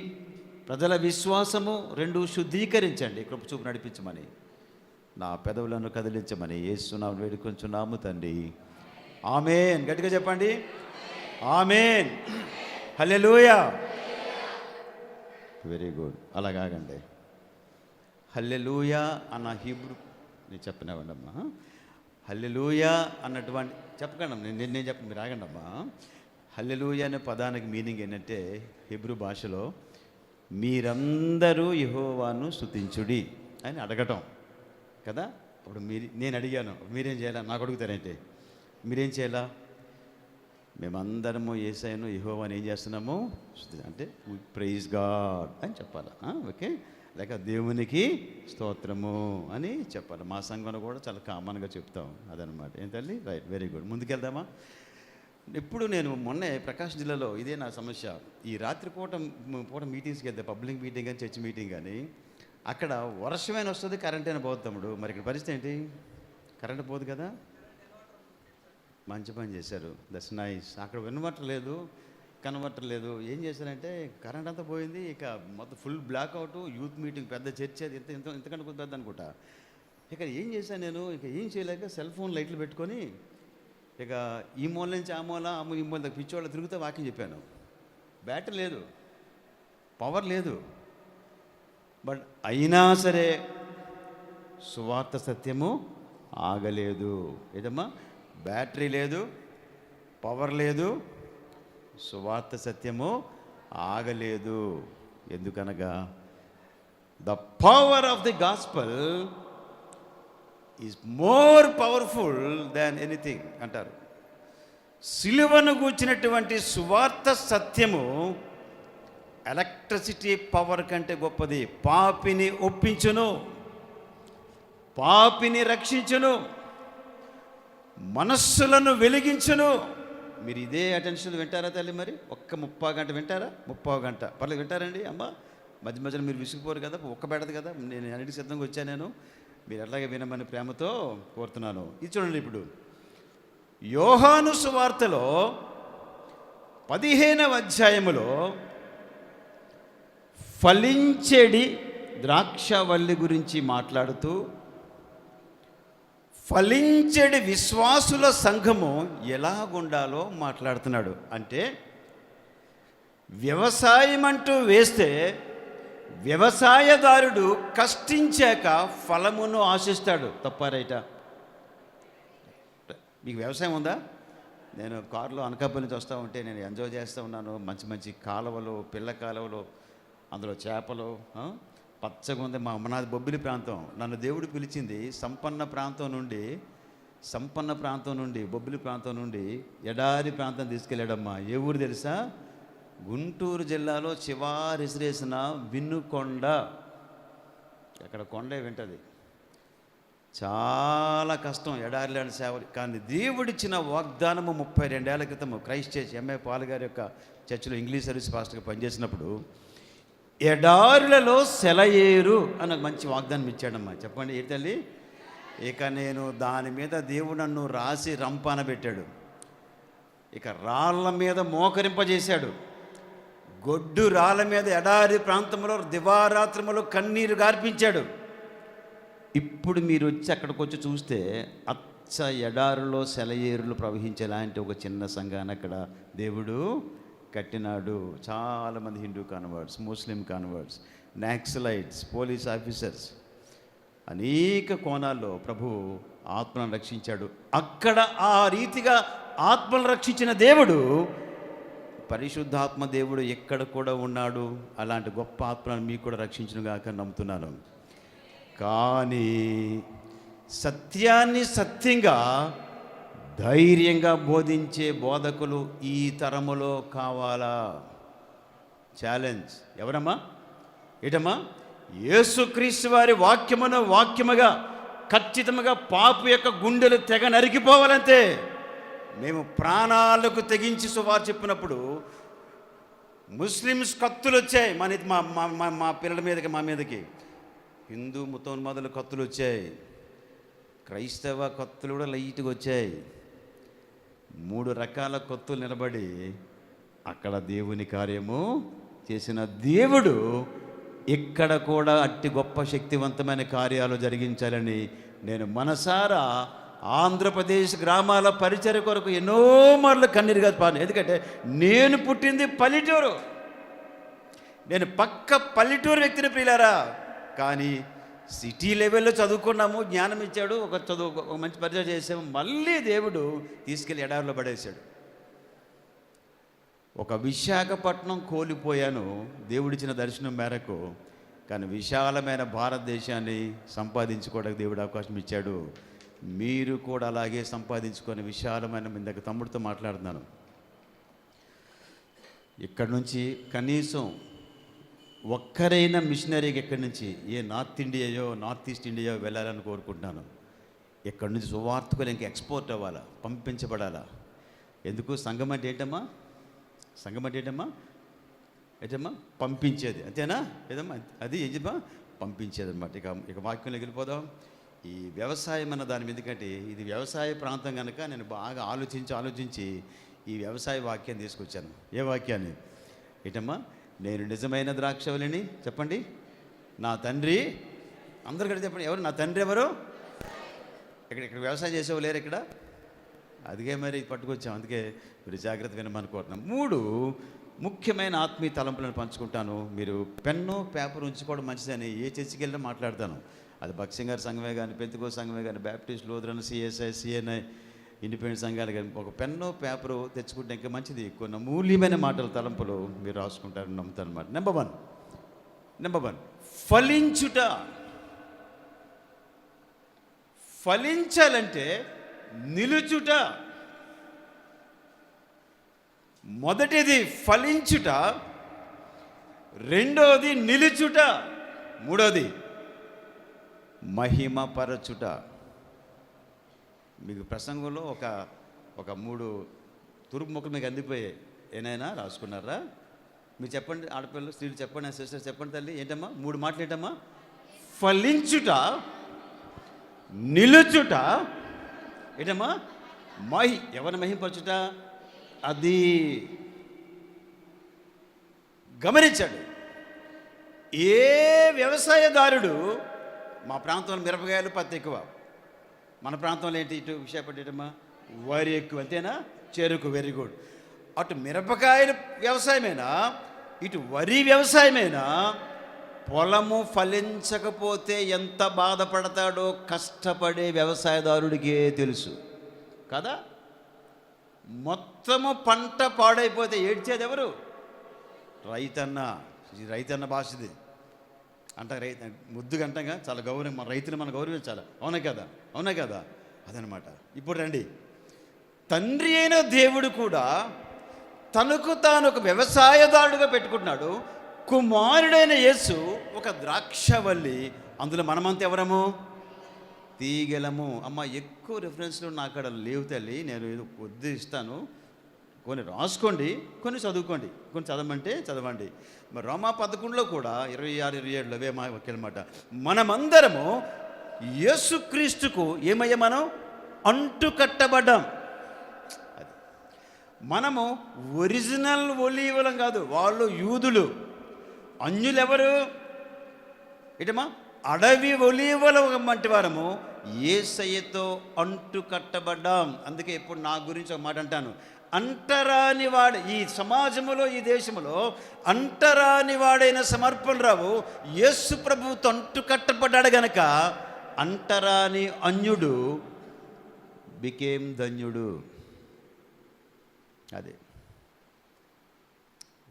ప్రజల విశ్వాసము రెండు శుద్ధీకరించండి. కృప చూపు నడిపించమని, నా పెదవులను కదిలించమని యేసునామమున వేడుకొంచున్నాము తండ్రి. ఆమేన్. గట్టిగా చెప్పండి, ఆమేన్. హల్లెలూయా. Very good. అలాగాగండి. హల్లెలూయా అన్న హీబ్రూ నేను చెప్పనివ్వండి అమ్మా. హల్లెలూయా అన్నటువంటి చెప్పకండి, నేను చెప్పండి, మీరు ఆగండి అమ్మా. హల్లెలూయా అనే పదానికి మీనింగ్ ఏంటంటే హీబ్రూ భాషలో మీరందరూ యెహోవాను స్తుతించుడి అని అడగటం కదా. ఇప్పుడు నేను అడిగాను, మీరేం చేయాలా? నాకు అడుగుతారంటే మీరేం చేయాలా? మేమందరము యేసయ్యను యెహోవాను ఏం చేస్తున్నాము అంటే ప్రైజ్ గాడ్ అని చెప్పాలి. ఓకే, లేక దేవునికి స్తోత్రము అని చెప్పాలి. మా సంఘంలో కూడా చాలా కామన్గా చెప్తాం అదనమాట. ఏంటండి? Right, very good. ముందుకెళ్దామా? ఇప్పుడు నేను మొన్నే ప్రకాశం జిల్లాలో ఇదే నా సమస్య. ఈ రాత్రి పూట మీటింగ్స్కి వెళ్తే, పబ్లిక్ మీటింగ్ కానీ చర్చ్ మీటింగ్ కానీ, అక్కడ వర్షమైన వస్తుంది, కరెంట్ అయినా పోదు తమ్ముడు. మరి ఇక్కడ పరిస్థితి ఏంటి? కరెంట్ పోదు కదా. మంచి పని చేశారు, దట్స్ నైస్. అక్కడ ఇన్వర్టర్ లేదు, కన్వర్టర్ లేదు. ఏం చేశారంటే కరెంట్ అంతా పోయింది. ఇక మొత్తం ఫుల్ బ్లాక్అవుట్. యూత్ మీటింగ్, పెద్ద చర్చ్, అది ఇంతకంటే కొద్ది పెద్ద అనుకుంటా. ఇక ఏం చేశాను నేను, ఇక ఏం చేయలేక సెల్ ఫోన్ లైట్లు పెట్టుకొని ఇక ఈ మూల నుంచి ఆ మూల, ఈ మూల దగ్గర పిచ్చోళ్ళ తిరుగుతూ వాకింగ్ చెప్పాను. బ్యాటరీ లేదు, పవర్ లేదు, బట్ అయినా సరే సువార్త సత్యము ఆగలేదు. ఏదమ్మా? బ్యాటరీ లేదు, పవర్ లేదు, సువార్త సత్యము ఆగలేదు. ఎందుకనగా the power of the gospel is more powerful than anything అంటారు. సిలువను గూర్చినటువంటి సువార్త సత్యము ఎలక్ట్రిసిటీ పవర్ కంటే గొప్పది. పాపిని ఒప్పించును, పాపిని రక్షించును, మనస్సులను వెలిగించును. మీరు ఇదే అటెన్షన్ వింటారా తల్లి? మరి ఒక్క 30 గంట వింటారా? 30 గంట పర్లేదు వింటారండి అమ్మ. మధ్య మధ్యలో మీరు విసిగిపోరు కదా, ఒక్క పెడదు కదా. నేను అన్నిటికీ సిద్ధంగా వచ్చాను. నేను మీరు ఎలాగే వినమని ప్రేమతో కోరుతున్నాను. ఇది చూడండి. ఇప్పుడు యోహాను సువార్తలో 15వ అధ్యాయములో ఫలించేడి ద్రాక్షవల్లి గురించి మాట్లాడుతూ, ఫలించేడి విశ్వాసుల సంఘము ఎలాగుండాలో మాట్లాడుతున్నాడు. అంటే వ్యవసాయం అంటూ వేస్తే వ్యవసాయదారుడు కష్టించాక ఫలమును ఆశిస్తాడు. తప్ప రైటా? మీకు వ్యవసాయం ఉందా? నేను కారులో అనకాపల్లి నుంచి వస్తూ ఉంటే నేను ఎంజాయ్ చేస్తూ ఉన్నాను. మంచి మంచి కాలువలు, పిల్ల కాలువలు, అందులో చేపలు, పచ్చగా ఉంది. మా అమ్మనాది బొబ్బిలి ప్రాంతం. నన్ను దేవుడు పిలిచింది సంపన్న ప్రాంతం నుండి బొబ్బిలి ప్రాంతం నుండి ఎడారి ప్రాంతం తీసుకెళ్ళాడమ్మా. ఏ ఊరు తెలుసా? గుంటూరు జిల్లాలో చివారిసిరేసిన వినుకొండ. అక్కడ కొండే వింటది. చాలా కష్టం ఎడారిలాంటి సేవలు. కానీ దేవుడిచ్చిన వాగ్దానము 32 ఏళ్ల క్రితం క్రైస్ట్ చర్చ్ ఎంఏ పాల్ గారి యొక్క చర్చిలో ఇంగ్లీష్ సర్వీస్ పాస్టర్గా పనిచేసినప్పుడు ఎడారులలో సెలయేరు అని మంచి వాగ్దానం ఇచ్చాడమ్మా. చెప్పండి ఏంటి తల్లి? ఇక నేను దాని మీద దేవుడు నన్ను రాసి రంపాన పెట్టాడు. ఇక రాళ్ళ మీద మోకరింపజేశాడు. గొడ్డు రాళ్ళ మీద ఎడారి ప్రాంతంలో దివారాత్రములు కన్నీరు గార్పించాడు. ఇప్పుడు మీరు వచ్చి అక్కడికి వచ్చి చూస్తే ఎడారులో సెలయేరులు ప్రవహించేలాంటి ఒక చిన్న సంఘాన్ని అక్కడ దేవుడు కట్టినాడు. చాలామంది హిందూ కన్వర్ట్స్, ముస్లిం కన్వర్ట్స్, నాక్సలైట్స్, పోలీస్ ఆఫీసర్స్, అనేక కోణాల్లో ప్రభు ఆత్మలను రక్షించాడు. అక్కడ ఆ రీతిగా ఆత్మలను రక్షించిన దేవుడు, పరిశుద్ధాత్మ దేవుడు ఎక్కడ కూడా ఉన్నాడు. అలాంటి గొప్ప ఆత్మలను మీకు కూడా రక్షించునుగాక నమ్ముతున్నాను. కానీ సత్యాన్ని సత్యంగా ధైర్యంగా బోధించే బోధకులు ఈ తరములో కావాలా? ఛాలెంజ్. ఎవరమ్మా? ఏటమ్మా? యేసుక్రీస్తు వారి వాక్యమును వాక్యముగా ఖచ్చితంగా పాపు యొక్క గుండెలు తెగ నరికిపోవాలంతే. మేము ప్రాణాలకు తెగించి సువార్త చెప్పినప్పుడు ముస్లిమ్స్ కత్తులు వచ్చాయి మా పిల్లల మీదకి, మా మీదకి. హిందూ ముతోన్మాదుల కత్తులు వచ్చాయి, క్రైస్తవ కత్తులు కూడా లైట్గా వచ్చాయి. 3 రకాల కత్తులు నిలబడి అక్కడ దేవుని కార్యము చేసిన దేవుడు ఇక్కడ కూడా అట్టి గొప్ప శక్తివంతమైన కార్యాలు జరిగించాలని నేను మనసారా ఆంధ్రప్రదేశ్ గ్రామాల పరిచర్య కొరకు ఎన్నో మార్లు కన్నీరుగా పాను. ఎందుకంటే నేను పుట్టింది పల్లెటూరు, నేను పక్క పల్లెటూరు వ్యక్తిని ప్రియులారా. కానీ సిటీ లెవెల్లో చదువుకున్నాము, జ్ఞానం ఇచ్చాడు, ఒక మంచి పరిచయం చేసాము. మళ్ళీ దేవుడు తీసుకెళ్ళి ఎడారిలో పడేశాడు. ఒక విశాఖపట్నం కోల్పోయాను దేవుడిచ్చిన దర్శనం మేరకు. కానీ విశాలమైన భారతదేశాన్ని సంపాదించుకోవడానికి దేవుడు అవకాశం ఇచ్చాడు. మీరు కూడా అలాగే సంపాదించుకొని విశాలమైన, ఇందాక తమ్ముడితో మాట్లాడుతున్నాను, ఇక్కడ నుంచి కనీసం ఒక్కరైనా మిషనరీకి ఎక్కడి నుంచి ఏ నార్త్ ఇండియాయో నార్త్ ఈస్ట్ ఇండియాయో వెళ్ళాలని కోరుకుంటున్నాను. ఎక్కడి నుంచి సువార్తకులు ఇంకా ఎక్స్పోర్ట్ అవ్వాలా, పంపించబడాలా. ఎందుకు? సంఘం అంటే ఏంటమ్మా? సంఘం అంటే ఏంటమ్మా? ఏంటమ్మా? పంపించేది, అంతేనా? ఏదమ్మా? అది ఏంటమ్మా? పంపించేది అనమాట. ఇక వాక్యంలోకి వెళ్ళిపోదాం. ఈ వ్యవసాయం అన్న దాని మీద, ఎందుకంటే ఇది వ్యవసాయ ప్రాంతం కనుక నేను బాగా ఆలోచించి ఈ వ్యవసాయ వాక్యాన్ని తీసుకొచ్చాను. ఏ వాక్యాన్ని? ఏంటమ్మా? నేను నిజమైన ద్రాక్షవల్లిని. చెప్పండి. నా తండ్రి, అందరు ఇక్కడ చెప్పండి. ఎవరు నా తండ్రి? ఎవరు? ఇక్కడ వ్యవసాయం చేసేవాళ్ళు లేరు ఇక్కడ. అదిగే మరి పట్టుకొచ్చాం. అందుకే మీరు జాగ్రత్తగా వినమనుకుంటున్నాం. 3 ముఖ్యమైన ఆత్మీయ తలంపులను పంచుకుంటాను. మీరు పెన్ను పేపర్ ఉంచుకోవడం మంచిదని ఏ చర్చికి వెళ్ళినా మాట్లాడతాను. అది భక్సింగారి సంఘమే కానీ, పెంతుకో సంఘమే కానీ, Baptist, Lutheran, CSI, CNI, independent సంఘాలు కానీ, ఒక పెన్ను పేపరు తెచ్చుకుంటే ఇంకా మంచిది. కొన్ని మూల్యమైన మాటలు, తలంపులు మీరు రాసుకుంటారని నమ్ముతాను అన్నమాట. నెంబర్ వన్ ఫలించుట. ఫలించాలంటే నిలుచుట. మొదటిది ఫలించుట, రెండోది నిలుచుట, మూడోది మహిమపరచుట. మీకు ప్రసంగంలో ఒక 3 తురుపు మొక్కలు మీకు అందిపోయాయి. ఏనైనా రాసుకున్నారా? మీరు చెప్పండి, ఆడపిల్లలు, స్త్రీలు చెప్పండి, సిస్టర్ చెప్పండి తల్లి. ఏంటమ్మా 3 మాటలు? ఏంటమ్మా? ఫలించుట, నిలుచుట, ఏంటమ్మా ఎవరిని మహిమపరచుట. అది గమనించాడు. ఏ వ్యవసాయదారుడు, మా ప్రాంతంలో మిరపకాయలు, పత్తి ఎక్కువ, మన ప్రాంతంలో ఏంటి, ఇటు విశాఖపట్నమా వరి ఎక్కువ, అంతేనా? చెరుకు, వెరీ గుడ్. అటు మిరపకాయలు వ్యవసాయమేనా, ఇటు వరి వ్యవసాయమేనా? పొలము ఫలించకపోతే ఎంత బాధపడతాడో కష్టపడే వ్యవసాయదారుడికే తెలుసు కదా. మొత్తము పంట పాడైపోతే ఏడ్చేది ఎవరు? రైతన్న. రైతన్న భాషది అంట, ముద్దుగా అంటగా చాలా గౌరవం. మన రైతులు మనం గౌరవించాలి. అవునా కదా? అదనమాట. ఇప్పుడు రండి, తండ్రి అయిన దేవుడు కూడా తనకు తాను ఒక వ్యవసాయదారుడుగా పెట్టుకుంటున్నాడు. కుమారుడైన యేసు ఒక ద్రాక్షవల్లి. అందులో మనమంతా ఎవరము? తీగెలము. అమ్మ, ఎక్కువ రెఫరెన్స్లు నాకు అక్కడ లేవు తల్లి, నేను ఏదో కొద్ది ఇస్తాను. కొన్ని రాసుకోండి, కొన్ని చదువుకోండి. కొన్ని చదవమంటే చదవండి. మరి రోమా 11లో కూడా 26, 27 అవే మా ఒకేమాట. మనమందరము యేసుక్రీస్తుకు ఏమయ్యా? మనం అంటుకట్టబడ్డాం. అది మనము ఒరిజినల్ ఒలీవలం కాదు. వాళ్ళు యూదులు, అన్యులెవరు? ఏంటమ్మా? అడవి ఒలీవల వంటి వారము యేసయ్యతో అంటు కట్టబడ్డాం. అందుకే ఇప్పుడు నా గురించి ఒక మాట అంటాను, అంటరాని వాడు ఈ సమాజంలో, ఈ దేశంలో అంటరాని వాడైన సమర్పణరావు యేసు ప్రభువుతో అంటుకట్టబడ్డాడు గనక అంటరాని అన్యుడు బికేమ్ ధన్యుడు. అదే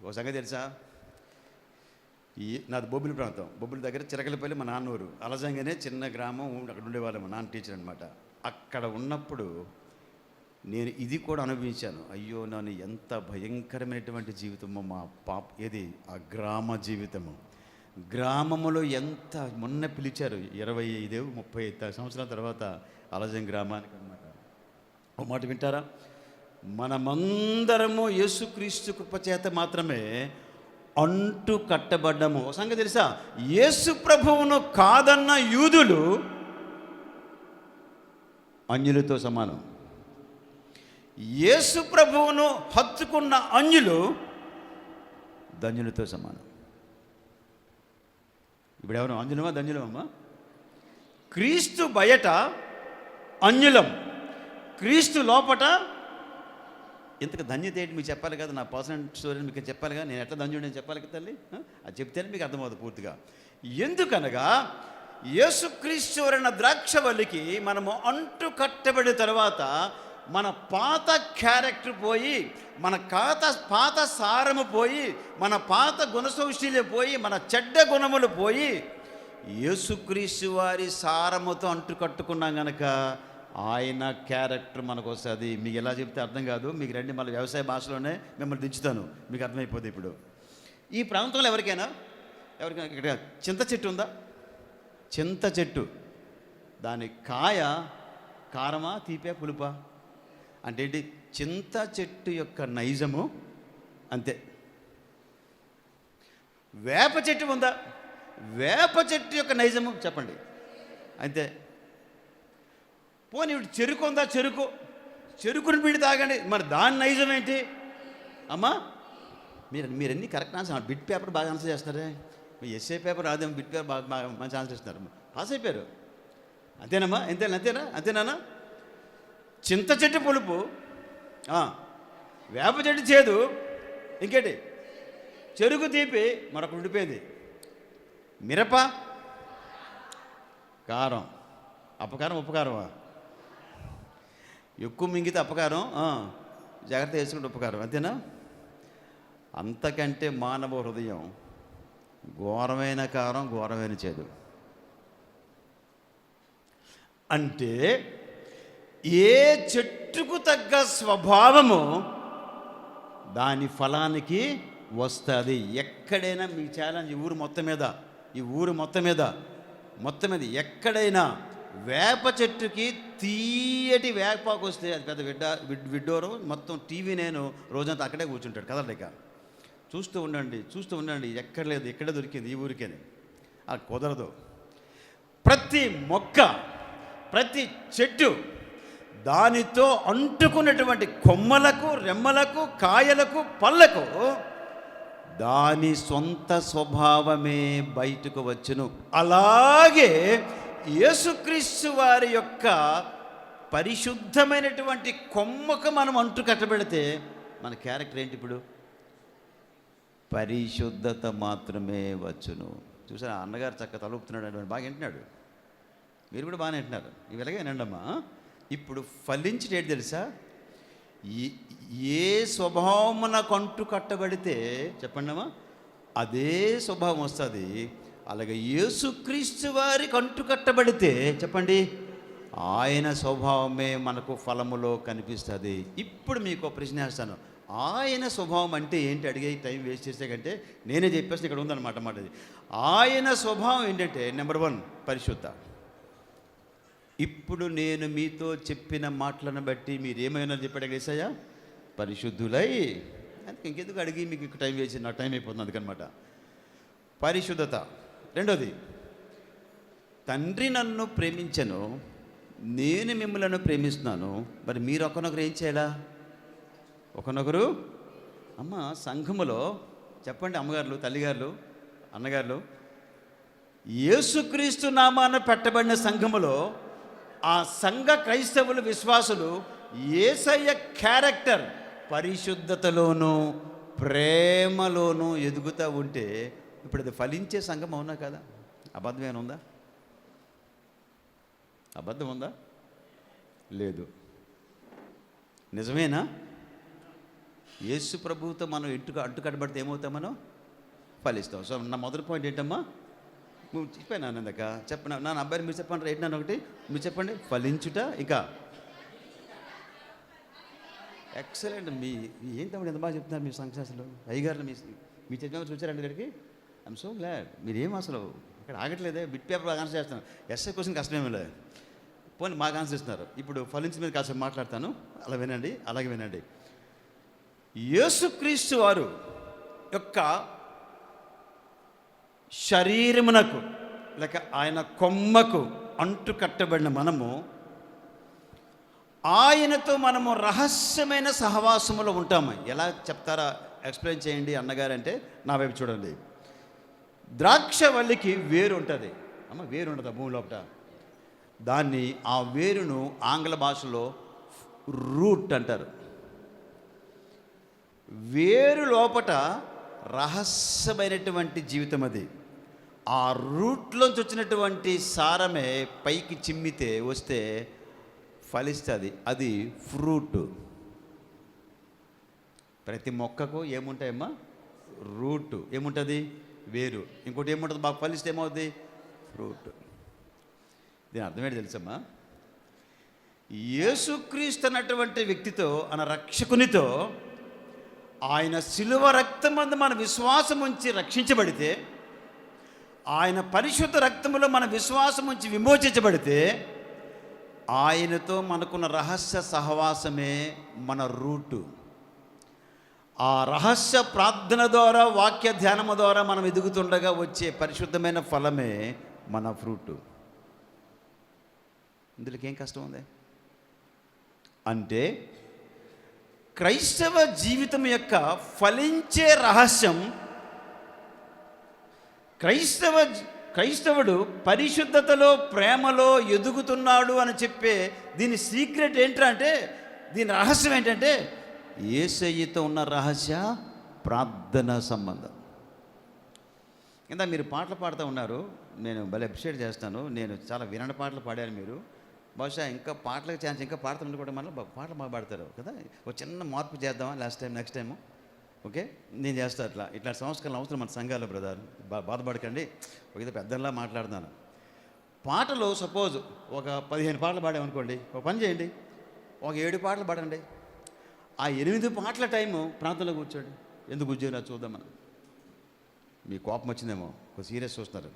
ఓ సంగతి తెలుసా, నాది బొబ్బిలి ప్రాంతం. బొబ్బిలి దగ్గర చిరకలపల్లి మా నాన్నూరు. అలజంగానే చిన్న గ్రామం, అక్కడ ఉండేవాళ్ళం. మా నాన్న టీచర్ అనమాట. అక్కడ ఉన్నప్పుడు నేను ఇది కూడా అనుభవించాను. అయ్యో నన్ను ఎంత భయంకరమైనటువంటి జీవితమో మా ఏది ఆ గ్రామ జీవితము. గ్రామములో ఎంత మొన్న పిలిచారు 25-30 సంవత్సరాల తర్వాత అలజంగ గ్రామానికి అనమాట. ఒక మాట వింటారా, మనమందరము యేసుక్రీస్తు కృపచేత మాత్రమే అంటు కట్టబడ్డము. సంగతి తెలుసా, యేసు ప్రభువును కాదన్న యూదులు అన్యులతో సమానం. యేసు ప్రభువును హత్తుకున్న అన్యులు ధన్యులతో సమానం. ఇప్పుడు ఎవరు అంజులమా ధన్యులమమ్మా? క్రీస్తు బయట అన్యులం, క్రీస్తు లోపట. ఇంతకు ధన్యత ఏంటి మీకు చెప్పాలి కదా, నా పర్సనల్ స్టోరీని మీకు చెప్పాలిగా. నేను ఎట్లా ధన్యుడు అని చెప్పాలి కదా తల్లి. అది చెప్తేనే మీకు అర్థమవుతుంది పూర్తిగా. ఎందుకనగా యేసుక్రీస్తు అన్న ద్రాక్షవల్లికి మనము అంటు కట్టబడిన తర్వాత మన పాత క్యారెక్టర్ పోయి, మన పాత సారము పోయి, మన పాత గుణసౌశీల్యం పోయి, మన చెడ్డ గుణములు పోయి యేసుక్రీస్తు వారి సారముతో అంటు కట్టుకున్నాం కనుక ఆయన క్యారెక్టర్ మనకు వస్తుంది. మీకు ఎలా చెప్తే అర్థం కాదు. మీకు రండి, మళ్ళీ వ్యవసాయ భాషలోనే మిమ్మల్ని దించుతాను, మీకు అర్థమైపోతుంది. ఇప్పుడు ఈ ప్రాంతంలో ఎవరికైనా ఇక్కడ చింత చెట్టు ఉందా? చింత చెట్టు, దాని కాయ కారమా, తీపే, పులుపా? అంటే ఏంటి? చింత చెట్టు యొక్క నైజము అంతే. వేప చెట్టు ఉందా? వేప చెట్టు యొక్క నైజము చెప్పండి అంతే. పోనీ చెరుకు ఉందా? చెరుకుని పిండి తాగండి, మరి దాని నైజం ఏంటి అమ్మా? మీరన్నీ కరెక్ట్ ఆన్సర్. బిట్ పేపర్ బాగా ఆన్సర్ చేస్తారే. మీ ఎస్ఏ పేపర్ రాదేమో, బిట్ పేపర్ బాగా మంచి ఆన్సర్ ఇస్తున్నారు. పాస్ అయిపోయారు అంతేనమ్మా? అంతేనా? చింత చెట్టు పులుపు, వేప చెట్టు చేదు, ఇంకేంటి చెరుకు తీపి, మరొకటి ఉండిపోయింది మిరప కారం. అపకారం ఉపకారమా? ఎక్కువ మింగితే అపకారం, జాగ్రత్త వేసుకుంటే ఉపకారం. అంతేనా? అంతకంటే మానవ హృదయం ఘోరమైన కారం, ఘోరమైన చేదు. అంటే ఏ చెట్టుకు తగ్గ స్వభావము దాని ఫలానికి వస్తుంది. ఎక్కడైనా మీ ఛాలెంజ్ ఈ ఊరు మొత్తం మీద ఎక్కడైనా వేప చెట్టుకి తీయటి వేపాకు వస్తే అది పెద్ద విడ్డోరం. మొత్తం టీవీ నేను రోజంతా అక్కడే కూర్చుంటాడు కదలేక. చూస్తూ ఉండండి, ఎక్కడ లేదు, ఎక్కడ దొరికింది ఈ ఊరికేనే. అది కుదరదు. ప్రతి మొక్క, ప్రతి చెట్టు దానితో అంటుకున్నటువంటి కొమ్మలకు, రెమ్మలకు, కాయలకు, పళ్ళకు దాని సొంత స్వభావమే బయటకు వచ్చును. అలాగే యేసుక్రీస్తు వారి యొక్క పరిశుద్ధమైనటువంటి కొమ్మకు మనం అంటు కట్టబెడితే మన క్యారెక్టర్ ఏంటి? ఇప్పుడు పరిశుద్ధత మాత్రమే వచ్చును. చూసారా, అన్నగారు చక్కగా తలుపుతున్నాడు అని బాగా వింటున్నాడు. మీరు కూడా బాగానే వింటున్నారు. ఇవి ఎలాగే వినండమ్మా. ఇప్పుడు ఫలించేటి తెలుసా? ఏ స్వభావమున కంటు కట్టబడితే చెప్పండమ్మా అదే స్వభావం వస్తుంది. అలాగే యేసుక్రీస్తు వారి కంటు కట్టబడితే చెప్పండి ఆయన స్వభావమే మనకు ఫలములో కనిపిస్తుంది. ఇప్పుడు మీకు ప్రశ్న వేస్తాను, ఆయన స్వభావం అంటే ఏంటి అడిగే టైం వేస్ట్ చేసే కంటే నేనే చెప్పేసి ఇక్కడ ఉందన్నమాట. అది ఆయన స్వభావం ఏంటంటే నెంబర్ 1 పరిశుద్ధ. ఇప్పుడు నేను మీతో చెప్పిన మాటలను బట్టి మీరు ఏమైనా చెప్పాడు యేసయ్య? పరిశుద్ధులై. అందుకే ఇంకెందుకు అడిగి మీకు టైం వేసి నా టైం అయిపోతుంది అందుకనమాట. పరిశుద్ధత. రెండోది, తండ్రి నన్ను ప్రేమించను, నేను మిమ్మల్ని ప్రేమిస్తున్నాను, మరి మీరు ఒకనొకరు ఏం చేయాలా? ఒకనొకరు అమ్మ సంఘములో చెప్పండి, అమ్మగారులు, తల్లిగారులు, అన్నగారులు, యేసుక్రీస్తు నామాన పెట్టబడిన సంఘములో ఆ సంఘ క్రైస్తవులు, విశ్వాసులు యేసయ్య క్యారెక్టర్, పరిశుద్ధతలోనూ ప్రేమలోనూ ఎదుగుతూ ఉంటే ఇప్పుడు అది ఫలించే సంఘం అవునా కదా? అబద్ధమేనా ఉందా? అబద్ధం ఉందా? లేదు. నిజమేనా? యేసు ప్రభువుతో మనం అడ్డుకట్టబడితే ఏమవుతాం? మనం ఫలిస్తాం. సో నా మొదటి పాయింట్ ఏంటమ్మా? నువ్వు చెప్పాను ఇందాక చెప్పిన నా అబ్బాయిని మీరు చెప్పండి. రైట్ నన్ను ఒకటి మీరు చెప్పండి. ఫలించుట, ఇంకా ఎక్సలెంట్. ఏం తమ్ముడు ఎంత బాగా చెప్తున్నారు మీ సంఖ్యాసులు అయ్యగారులు. మీ చెప్పిన చూసారండి ఇక్కడికి. I'm so glad. మీరు ఏం అసలు ఇక్కడ ఆగట్లేదే. బిట్ పేపర్ బాగా ఆన్సర్ చేస్తాను. ఎస్ఐ క్వశ్చన్ కష్టమేమీ లేదు. పోనీ బాగా ఆన్సర్ ఇస్తున్నారు. ఇప్పుడు ఫలించిన మీద కాసేపు మాట్లాడతాను. అలా వినండి, అలాగే వినండి. యేసుక్రీస్తు వారు యొక్క శరీరమునకు లేక ఆయన కొమ్మకు అంటు కట్టబడిన మనము ఆయనతో మనము రహస్యమైన సహవాసములో ఉంటాము. ఎలా చెప్తారా? ఎక్స్ప్లెయిన్ చేయండి అన్నగారంటే నా వైపు చూడండి. ద్రాక్షవల్లికి వేరు ఉంటుంది అమ్మ. వేరు ఉండదు భూమి లోపల. దాన్ని ఆ వేరును ఆంగ్ల భాషలో రూట్ అంటారు. వేరు లోపట రహస్యమైనటువంటి జీవితం అది. ఆ రూట్లోంచి వచ్చినటువంటి సారమే పైకి చిమ్మితే వస్తే ఫలిస్తుంది. అది ఫ్రూట్. ప్రతి మొక్కకు ఏముంటాయమ్మా? రూట్. ఏముంటుంది? వేరు. ఇంకోటి ఏముంటుంది? బాగా ఫలిస్తే ఏమవుతుంది? ఫ్రూట్. దీని అర్థమేంటి తెలుసమ్మా? యేసుక్రీస్తు అన్నటువంటి వ్యక్తితో అన్న రక్షకునితో ఆయన శిలువ రక్తమందు మన విశ్వాసం ఉంచి రక్షించబడితే, ఆయన పరిశుద్ధ రక్తములో మన విశ్వాసం ఉంచి విమోచించబడితే, ఆయనతో మనకున్న రహస్య సహవాసమే మన రూటు. ఆ రహస్య ప్రార్థన ద్వారా, వాక్య ధ్యానము ద్వారా మనం ఎదుగుతుండగా వచ్చే పరిశుద్ధమైన ఫలమే మన ఫ్రూటు. ఇందులోకి ఏం కష్టం ఉంది అంటే, క్రైస్తవ జీవితం యొక్క ఫలించే రహస్యం, క్రైస్తవుడు పరిశుద్ధతలో ప్రేమలో ఎదుగుతున్నాడు అని చెప్పే దీని సీక్రెట్ ఏంటంటే, దీని రహస్యం ఏంటంటే యేసయ్యతో ఉన్న రహస్య ప్రార్థన సంబంధం. కింద మీరు పాటలు పాడుతూ ఉన్నారు. నేను భలే అప్రిషియేట్ చేస్తాను. నేను చాలా వినని పాటలు పాడారు మీరు. బహుశా ఇంకా పాటలకు ఛాన్స్ ఇంకా పాడుతుంటే కూడా మనం పాటలు బాగా పాడతారు కదా. ఒక చిన్న మార్పు చేద్దామా నెక్స్ట్ టైము? ఓకే, నేను చేస్తాను. ఇట్లాంటి సంస్కరణ అవసరం మన సంఘాలు. బ్రదర్ బాధపడకండి, ఒక ఇది పెద్దలా మాట్లాడుతున్నాను. పాటలు సపోజ్ ఒక 15 పాటలు పాడామనుకోండి, ఒక పని చేయండి, ఒక 7 పాటలు పాడండి. ఆ 8 పాటల టైము ప్రాంతంలో కూర్చోండి. ఎందుకు కూర్చోని అది చూద్దాం మనం. మీ కోపం వచ్చిందేమో, ఒక సీరియస్ చూస్తున్నారు.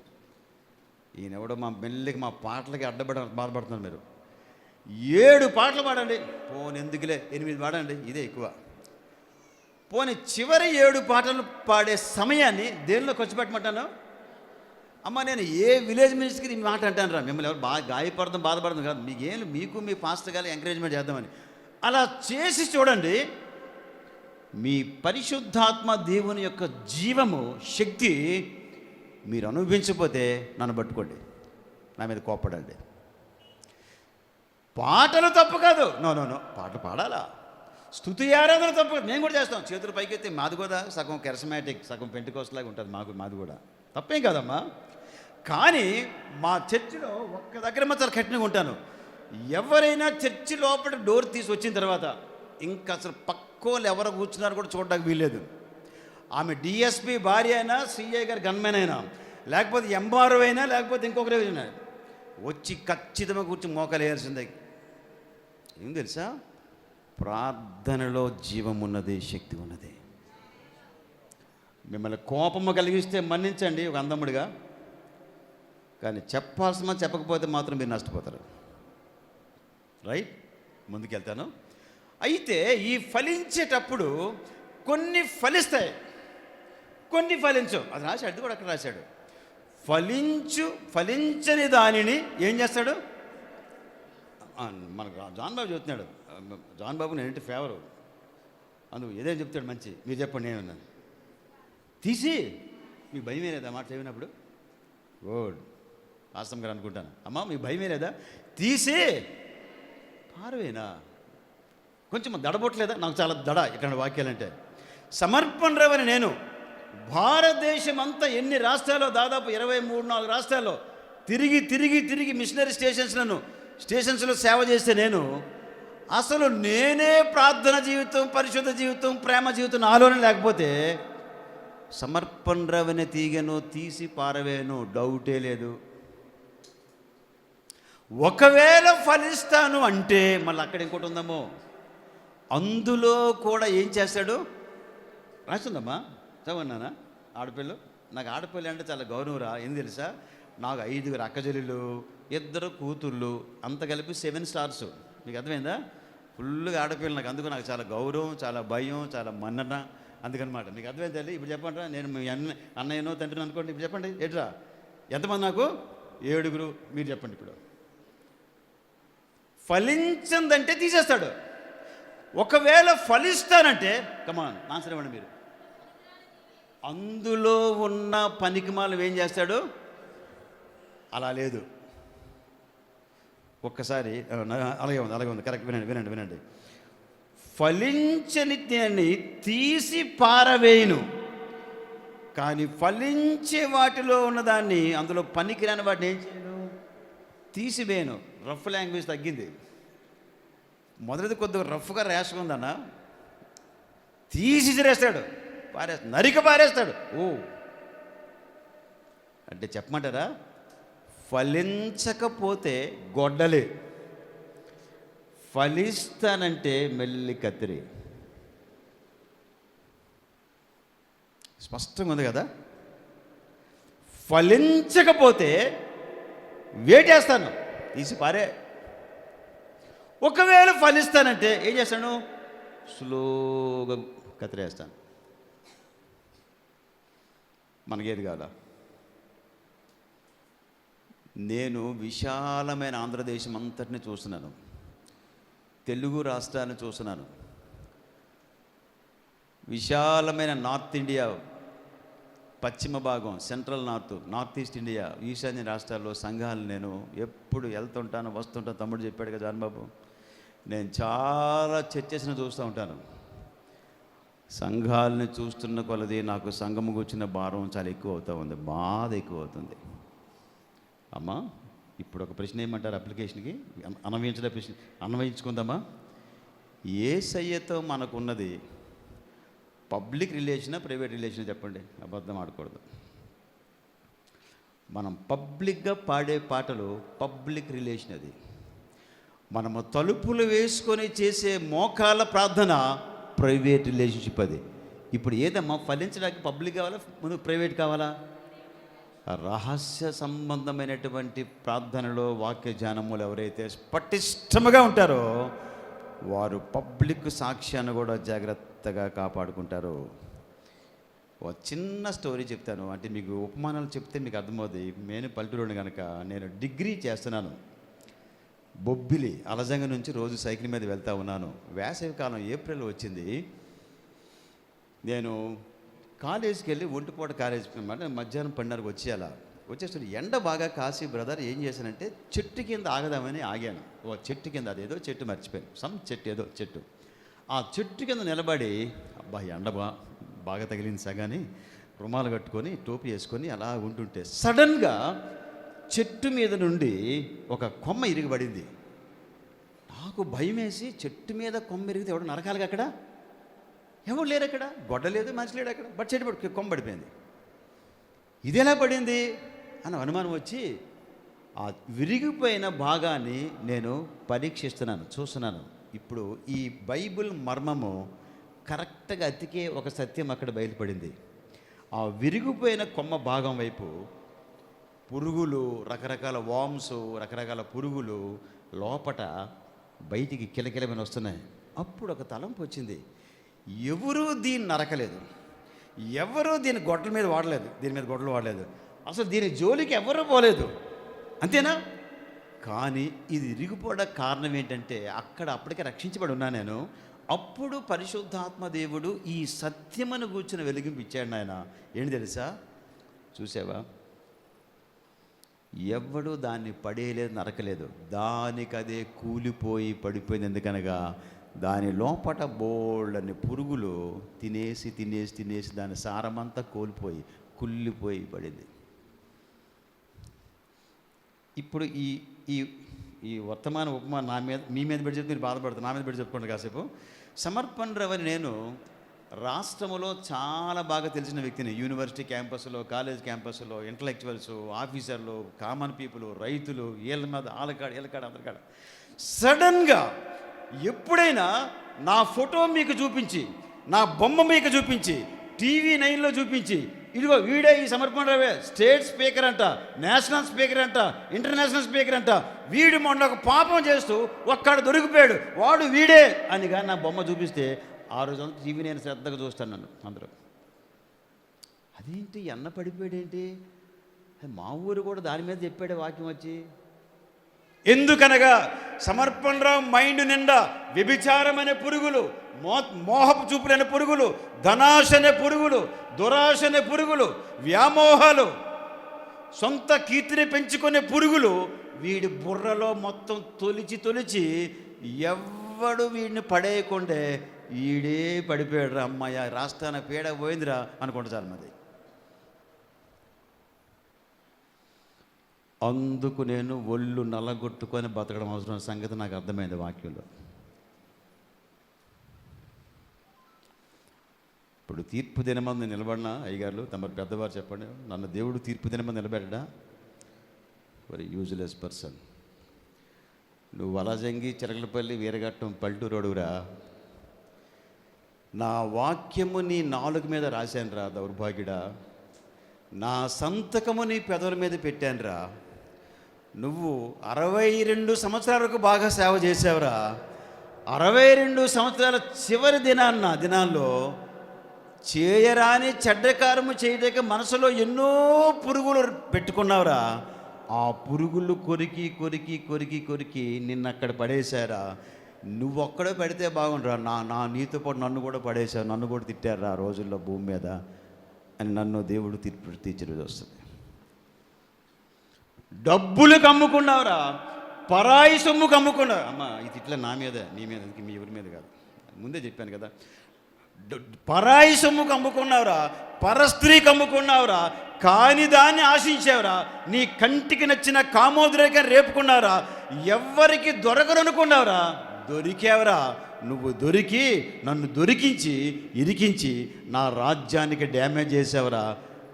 ఈయన ఎవడో మెల్లికి మా పాటలకి బాధపడుతున్నారు మీరు. 7 పాటలు పాడండి. పోనీ ఎందుకులే 8 పాడండి, ఇదే ఎక్కువ. పోనీ చివరి 7 పాటలు పాడే సమయాన్ని దేనిలో ఖర్చు పెట్టమంటాను? అమ్మ, నేను ఏ విలేజ్ మినిస్ట్రీకి ఈ మాట అంటాను రా. మిమ్మల్ని ఎవరు బాగా గాయపడదాం బాధపడదాం కాదు, మీకు మీ పాస్టర్ గారు ఎంకరేజ్మెంట్ చేద్దామని. అలా చేసి చూడండి. మీ పరిశుద్ధాత్మ దేవుని యొక్క జీవము, శక్తి మీరు అనుభవించకపోతే నన్ను పట్టుకోండి, నా మీద కోప్పడండి. పాటలు తప్పు కాదు, నో పాటలు పాడాలా. స్తుతి ఆరాధన తప్పు కాదు, మేము కూడా చేస్తాం. చేతులు పైకెత్తి. మాది కూడా సగం కెరసమాటిక్, సగం పెంటికోస్లాగా ఉంటుంది మాది కూడా. తప్పేం కాదమ్మా. కానీ మా చర్చిలో ఒక్క దగ్గర మాత్రం కఠినంగా ఉంటాను. ఎవరైనా చర్చి లోపల డోర్ తీసి వచ్చిన తర్వాత ఇంకా అసలు పక్కోళ్ళు ఎవరు కూర్చున్నారు కూడా చూడడానికి వీల్లేదు. ఆమె డిఎస్పీ భార్య అయినా, సిఐ గారి గన్మెన్ అయినా, లేకపోతే ఎంఆర్ఓ అయినా, లేకపోతే ఇంకొకరే వచ్చి ఖచ్చితంగా కూర్చొని మోకాలు వేయాల్సిందే. ఏం తెలుసా? ప్రార్థనలో జీవం ఉన్నది, శక్తి ఉన్నది. మిమ్మల్ని కోపము కలిగిస్తే మన్నించండి ఒక అందముడిగా. కానీ చెప్పాల్సిన చెప్పకపోతే మాత్రం మీరు నష్టపోతారు. రైట్, ముందుకెళ్తాను. అయితే ఈ ఫలించేటప్పుడు కొన్ని ఫలిస్తాయి, కొన్ని ఫలించు. అది రాశాడు, అది కూడా అక్కడ రాశాడు. ఫలించని దానిని ఏం చేస్తాడు? మనకు జాన్ బాబు చెబుతున్నాడు. జాన్ బాబు నేనంటే ఫేవరు, అందుకు ఏదైనా చెప్తాడు మంచి. మీరు చెప్పండి, నేనున్నాను. తీసి మీకు భయమే లేదా మాట చదివినప్పుడు? గుడ్, ఆసం గారు అనుకుంటాను. అమ్మా, మీకు భయమే లేదా? తీసి పారవేనా? కొంచెం దడబొట్టలేదా? నాకు చాలా దడ ఇక్కడ వాక్యాలంటే. సమర్పణ రవని నేను భారతదేశం అంతా ఎన్ని రాష్ట్రాల్లో, దాదాపు 23-24 రాష్ట్రాల్లో తిరిగి తిరిగి తిరిగి మిషనరీ స్టేషన్స్లో సేవ చేస్తే నేను అసలు నేనే ప్రార్థన జీవితం, పరిశుద్ధ జీవితం, ప్రేమ జీవితం నాలోనే లేకపోతే సమర్పణ రవని తీగను తీసి పారవేను, డౌటే లేదు. ఒకవేళ ఫలిస్తాను అంటే మళ్ళీ అక్కడ ఇంకోటి ఉందామో, అందులో కూడా ఏం చేస్తాడు రాస్తుందమ్మా, చదవన్నానా? ఆడపిల్ల, నాకు ఆడపిల్ల అంటే చాలా గౌరవరా. ఏం తెలుసా, నాకు 5 అక్కజల్లులు, 2 కూతుళ్ళు, అంత కలిపి 7 స్టార్స్. మీకు అర్థమైందా? ఫుల్గా ఆడపిల్ల నాకు. అందుకు నాకు చాలా గౌరవం, చాలా భయం, చాలా మన్నన. అందుకనమాట. మీకు అర్థమైంది తల్లి. ఇప్పుడు చెప్పండి, నేను మీ అన్నయ్యనో తండ్రినో అనుకోండి. ఇప్పుడు చెప్పండి ఏట్రా, ఎంతమంది? నాకు 7. మీరు చెప్పండి. ఇప్పుడు ఫలించిందంటే తీసేస్తాడు. ఒకవేళ ఫలిస్తానంటే కమాన్ ఆన్సర్ ఇవ్వండి మీరు. అందులో ఉన్న పనికిమాలను ఏం చేస్తాడు? అలా లేదు. ఒక్కసారి అలాగే ఉంది కరెక్ట్. వినండి. ఫలించని దాన్ని తీసి పారవేయును, కానీ ఫలించే వాటిలో ఉన్నదాన్ని, అందులో పనికిరాని వాటిని ఏం చేయను? తీసివేయను. రఫ్ లాంగ్వేజ్ తగ్గింది. మొదటిది కొద్దిగా రఫ్గా ర్యాష్గా ఉందన్న, తీసిరేస్తాడు, నరికి పారేస్తాడు. ఓ అంటే చెప్పమంటారా? ఫలించకపోతే గొడ్డలే, ఫలిస్తానంటే మెల్లి కత్తిరి. స్పష్టంగా ఉంది కదా? ఫలించకపోతే వేటేస్తాను, తీసి పారే. ఒకవేళ ఫలిస్తానంటే ఏం చేస్తాను? స్లోగా కత్తిరేస్తాను. మనకేది కాదా? నేను విశాలమైన ఆంధ్రదేశం అంతటిని చూస్తున్నాను, తెలుగు రాష్ట్రాన్ని చూస్తున్నాను, విశాలమైన నార్త్ ఇండియా, పశ్చిమ భాగం, సెంట్రల్ నార్త్ ఈస్ట్ ఇండియా, ఈశాన్య రాష్ట్రాల్లో సంఘాలు నేను ఎప్పుడు వెళ్తుంటాను, వస్తుంటాను. తమ్ముడు చెప్పాడు కదా జాన్బాబు, నేను చాలా చర్చెస్ని చూస్తూ ఉంటాను. సంఘాలని చూస్తున్న కొలది నాకు సంఘము కూర్చున్న భారం చాలా ఎక్కువ అవుతూ ఉంది, బాధ ఎక్కువ అవుతుంది. అమ్మా, ఇప్పుడు ఒక ప్రశ్న ఏమంటారు అప్లికేషన్కి? అన్వయించుకుందామా? యేసయ్యతో మనకున్నది పబ్లిక్ రిలేషనా, ప్రైవేట్ రిలేషనా? చెప్పండి, అబద్ధం ఆడకూడదు. మనం పబ్లిక్గా పాడే పాటలు పబ్లిక్ రిలేషన్. అది మనము తలుపులు వేసుకొని చేసే మోకాల ప్రార్థన ప్రైవేట్ రిలేషన్షిప్. అది ఇప్పుడు ఏదమ్మా ఫలించడానికి పబ్లిక్ కావాలా, ముందు ప్రైవేట్ కావాలా? రహస్య సంబంధమైనటువంటి ప్రార్థనలో వాక్య ధ్యానములు ఎవరైతే పటిష్టముగా ఉంటారో వారు పబ్లిక్ సాక్ష్యాన్ని కూడా జాగ్రత్తగా కాపాడుకుంటారు. ఒక చిన్న స్టోరీ చెప్తాను, అంటే మీకు ఉపమానాలు చెప్తే మీకు అర్థమవుతుంది. నేను పల్లెటూరుని కనుక నేను డిగ్రీ చేస్తున్నాను. బొబ్బిలి అలజంగ నుంచి రోజు సైకిల్ మీద వెళ్తూ ఉన్నాను. వేసవి కాలం ఏప్రిల్ వచ్చింది. నేను కాలేజీకి వెళ్ళి ఒంటిపూట కాలేజీ మధ్యాహ్నం 12:30 వచ్చేస్తుంది. ఎండ బాగా కాసి బ్రదర్ ఏం చేశానంటే చెట్టు కింద ఆగదామని ఆగాను. ఓ చెట్టు కింద, అదేదో చెట్టు మర్చిపోయాను, ఏదో చెట్టు. ఆ చెట్టు కింద నిలబడి అబ్బా ఎండ బాగా తగిలింది సగాని రుమాలు కట్టుకొని టోపీ వేసుకొని అలా ఉంటుంటే సడన్గా చెట్టు మీద నుండి ఒక కొమ్మ ఇరిగిపడింది. నాకు భయం వేసి, చెట్టు మీద కొమ్మ ఇరిగితే ఎవడు నరకాలిగా? అక్కడ ఎవరు లేరు, అక్కడ గొడ్డ లేదు, మనిషి లేడు అక్కడ. బట్ చెట్టు కొమ్మ పడిపోయింది. ఇది ఎలా పడింది అని అనుమానం వచ్చి ఆ విరిగిపోయిన భాగాన్ని నేను పరీక్షిస్తున్నాను, చూస్తున్నాను. ఇప్పుడు ఈ బైబిల్ మర్మము కరెక్ట్గా అతికే ఒక సత్యం అక్కడ బయలుపడింది. ఆ విరిగిపోయిన కొమ్మ భాగం వైపు పురుగులు, రకరకాల వామ్స్, రకరకాల పురుగులు లోపట బయటికి కిలకిలమని వస్తున్నాయి. అప్పుడు ఒక తలంపు వచ్చింది, ఎవరూ దీన్ని నరకలేదు, ఎవరూ దీని గొడ్డల మీద వాడలేదు, దీని మీద గొడ్డలు వాడలేదు, అసలు దీని జోలికి ఎవరూ పోలేదు, అంతేనా? కానీ ఇది ఇరిగిపోవడానికి కారణం ఏంటంటే అప్పటికే రక్షించబడి ఉన్నా నేను. అప్పుడు పరిశుద్ధాత్మ దేవుడు ఈ సత్యమను కూర్చుని వెలిగింపు ఇచ్చాడు. ఆయన ఏంటి తెలుసా? చూసావా, ఎవ్వడూ దాన్ని పడేయలేదు, నరకలేదు, దానికి అదే కూలిపోయి పడిపోయింది. ఎందుకనగా దాని లోపట బోల్డని పురుగులు తినేసి తినేసి తినేసి దాని సారమంతా కోల్పోయి కుళ్ళిపోయి పడింది. ఇప్పుడు ఈ ఈ ఈ వర్తమాన ఉపమానం నా మీద మీ మీద పెట్టి చెప్తే మీరు బాధపడతారు, నా మీద పెట్టి చెప్పుకోండి కాసేపు. సమర్పణ రావు అని నేను రాష్ట్రంలో చాలా బాగా తెలిసిన వ్యక్తిని. యూనివర్సిటీ క్యాంపస్లో, కాలేజ్ క్యాంపస్లో, ఇంటలెక్చువల్స్, ఆఫీసర్లు, కామన్ పీపుల్, రైతులు, వీళ్ళ మీద వీళ్ళకాడ అందరికాడ సడన్గా ఎప్పుడైనా నా ఫోటో మీకు చూపించి, నా బొమ్మ మీకు చూపించి, టీవీ 9లో చూపించి, ఇదిగో వీడే ఈ సమర్పణ రావే స్టేట్ స్పీకర్ అంట, నేషనల్ స్పీకర్ అంట, ఇంటర్నేషనల్ స్పీకర్ అంట, వీడు మొన్న ఒక పాపం చేస్తూ ఒక్కడు దొరికిపోయాడు, వాడు వీడే అని కానీ నా బొమ్మ చూపిస్తే ఆ రోజంతా టీవీ నేను శ్రద్ధగా చూస్తాను నన్ను అందరూ. అదేంటి అన్న పడిపోయాడేంటి, మా ఊరు కూడా దాని మీద చెప్పాడే వాక్యం వచ్చి. ఎందుకనగా సమర్పణరావు మైండ్ నిండా వ్యభిచారం అనే పురుగులు, మోహపు చూపులనే పురుగులు, ధనాశ అనే పురుగులు, దురాశ అనే పురుగులు, వ్యామోహాలు, సొంత కీర్తిని పెంచుకునే పురుగులు వీడి బుర్రలో మొత్తం తొలిచి ఎవ్వడు వీడిని పడేయకుండే వీడే పడిపోయాడు రా అమ్మాయ, రాష్ట్రాన పీడ పోయిందిరా అనుకుంటా చాలా మంది. అందుకు నేను ఒళ్ళు నల్లగొట్టుకొని బతకడం అవసరం సంగతి నాకు అర్థమైంది వాక్యంలో. ఇప్పుడు తీర్పు దినమందు నిలబడినా అయ్యగారులు తమ పెద్దవారు చెప్పండి, నన్ను దేవుడు తీర్పు దినమందు నిలబెట్టడా? Very useless person. నువ్వు వలజంగి, చిరకలపల్లి, వీరఘట్టం, పల్లెటూరు అడుగురా, నా వాక్యము నీ నాలుగు మీద రాశాను రా దౌర్భాగ్యుడా, నా సంతకము నీ పెదవుల మీద పెట్టాను రా, నువ్వు 62 సంవత్సరాల వరకు బాగా సేవ చేసావురా, 62 సంవత్సరాల చివరి దినాల్లో చేయరాని చెడ్డకారము చేయలేక మనసులో ఎన్నో పురుగులు పెట్టుకున్నావురా, ఆ పురుగులు కొరికి కొరికి కొరికి కొరికి నిన్ను అక్కడ పడేశారా, నువ్వు ఒక్కడే పడితే బాగుండరా, నా నీతో పాటు నన్ను కూడా పడేశావు, నన్ను కూడా తిట్టారు ఆ రోజుల్లో భూమి మీద అని నన్ను దేవుడు తీర్చి వస్తుంది. డబ్బులకు అమ్ముకున్నావురా, పరాయి సొమ్ముకు అమ్ముకున్నావు. అమ్మ ఈ తిట్ల నా మీద, నీ మీద, మీ ఎవరి మీద కాదు, ముందే చెప్పాను కదా. పరాయి సొమ్ముకు అమ్ముకున్నావురా, పరస్త్రీకి అమ్ముకున్నావురా, కాని దాన్ని ఆశించావురా, నీ కంటికి నచ్చిన కామోద్రేకాన్ని రేపుకున్నావురా, ఎవ్వరికి దొరకరనుకున్నావురా, దొరికావురా. నువ్వు దొరికి నన్ను దొరికించి ఇరికించి నా రాజ్యానికి డ్యామేజ్ చేసావురా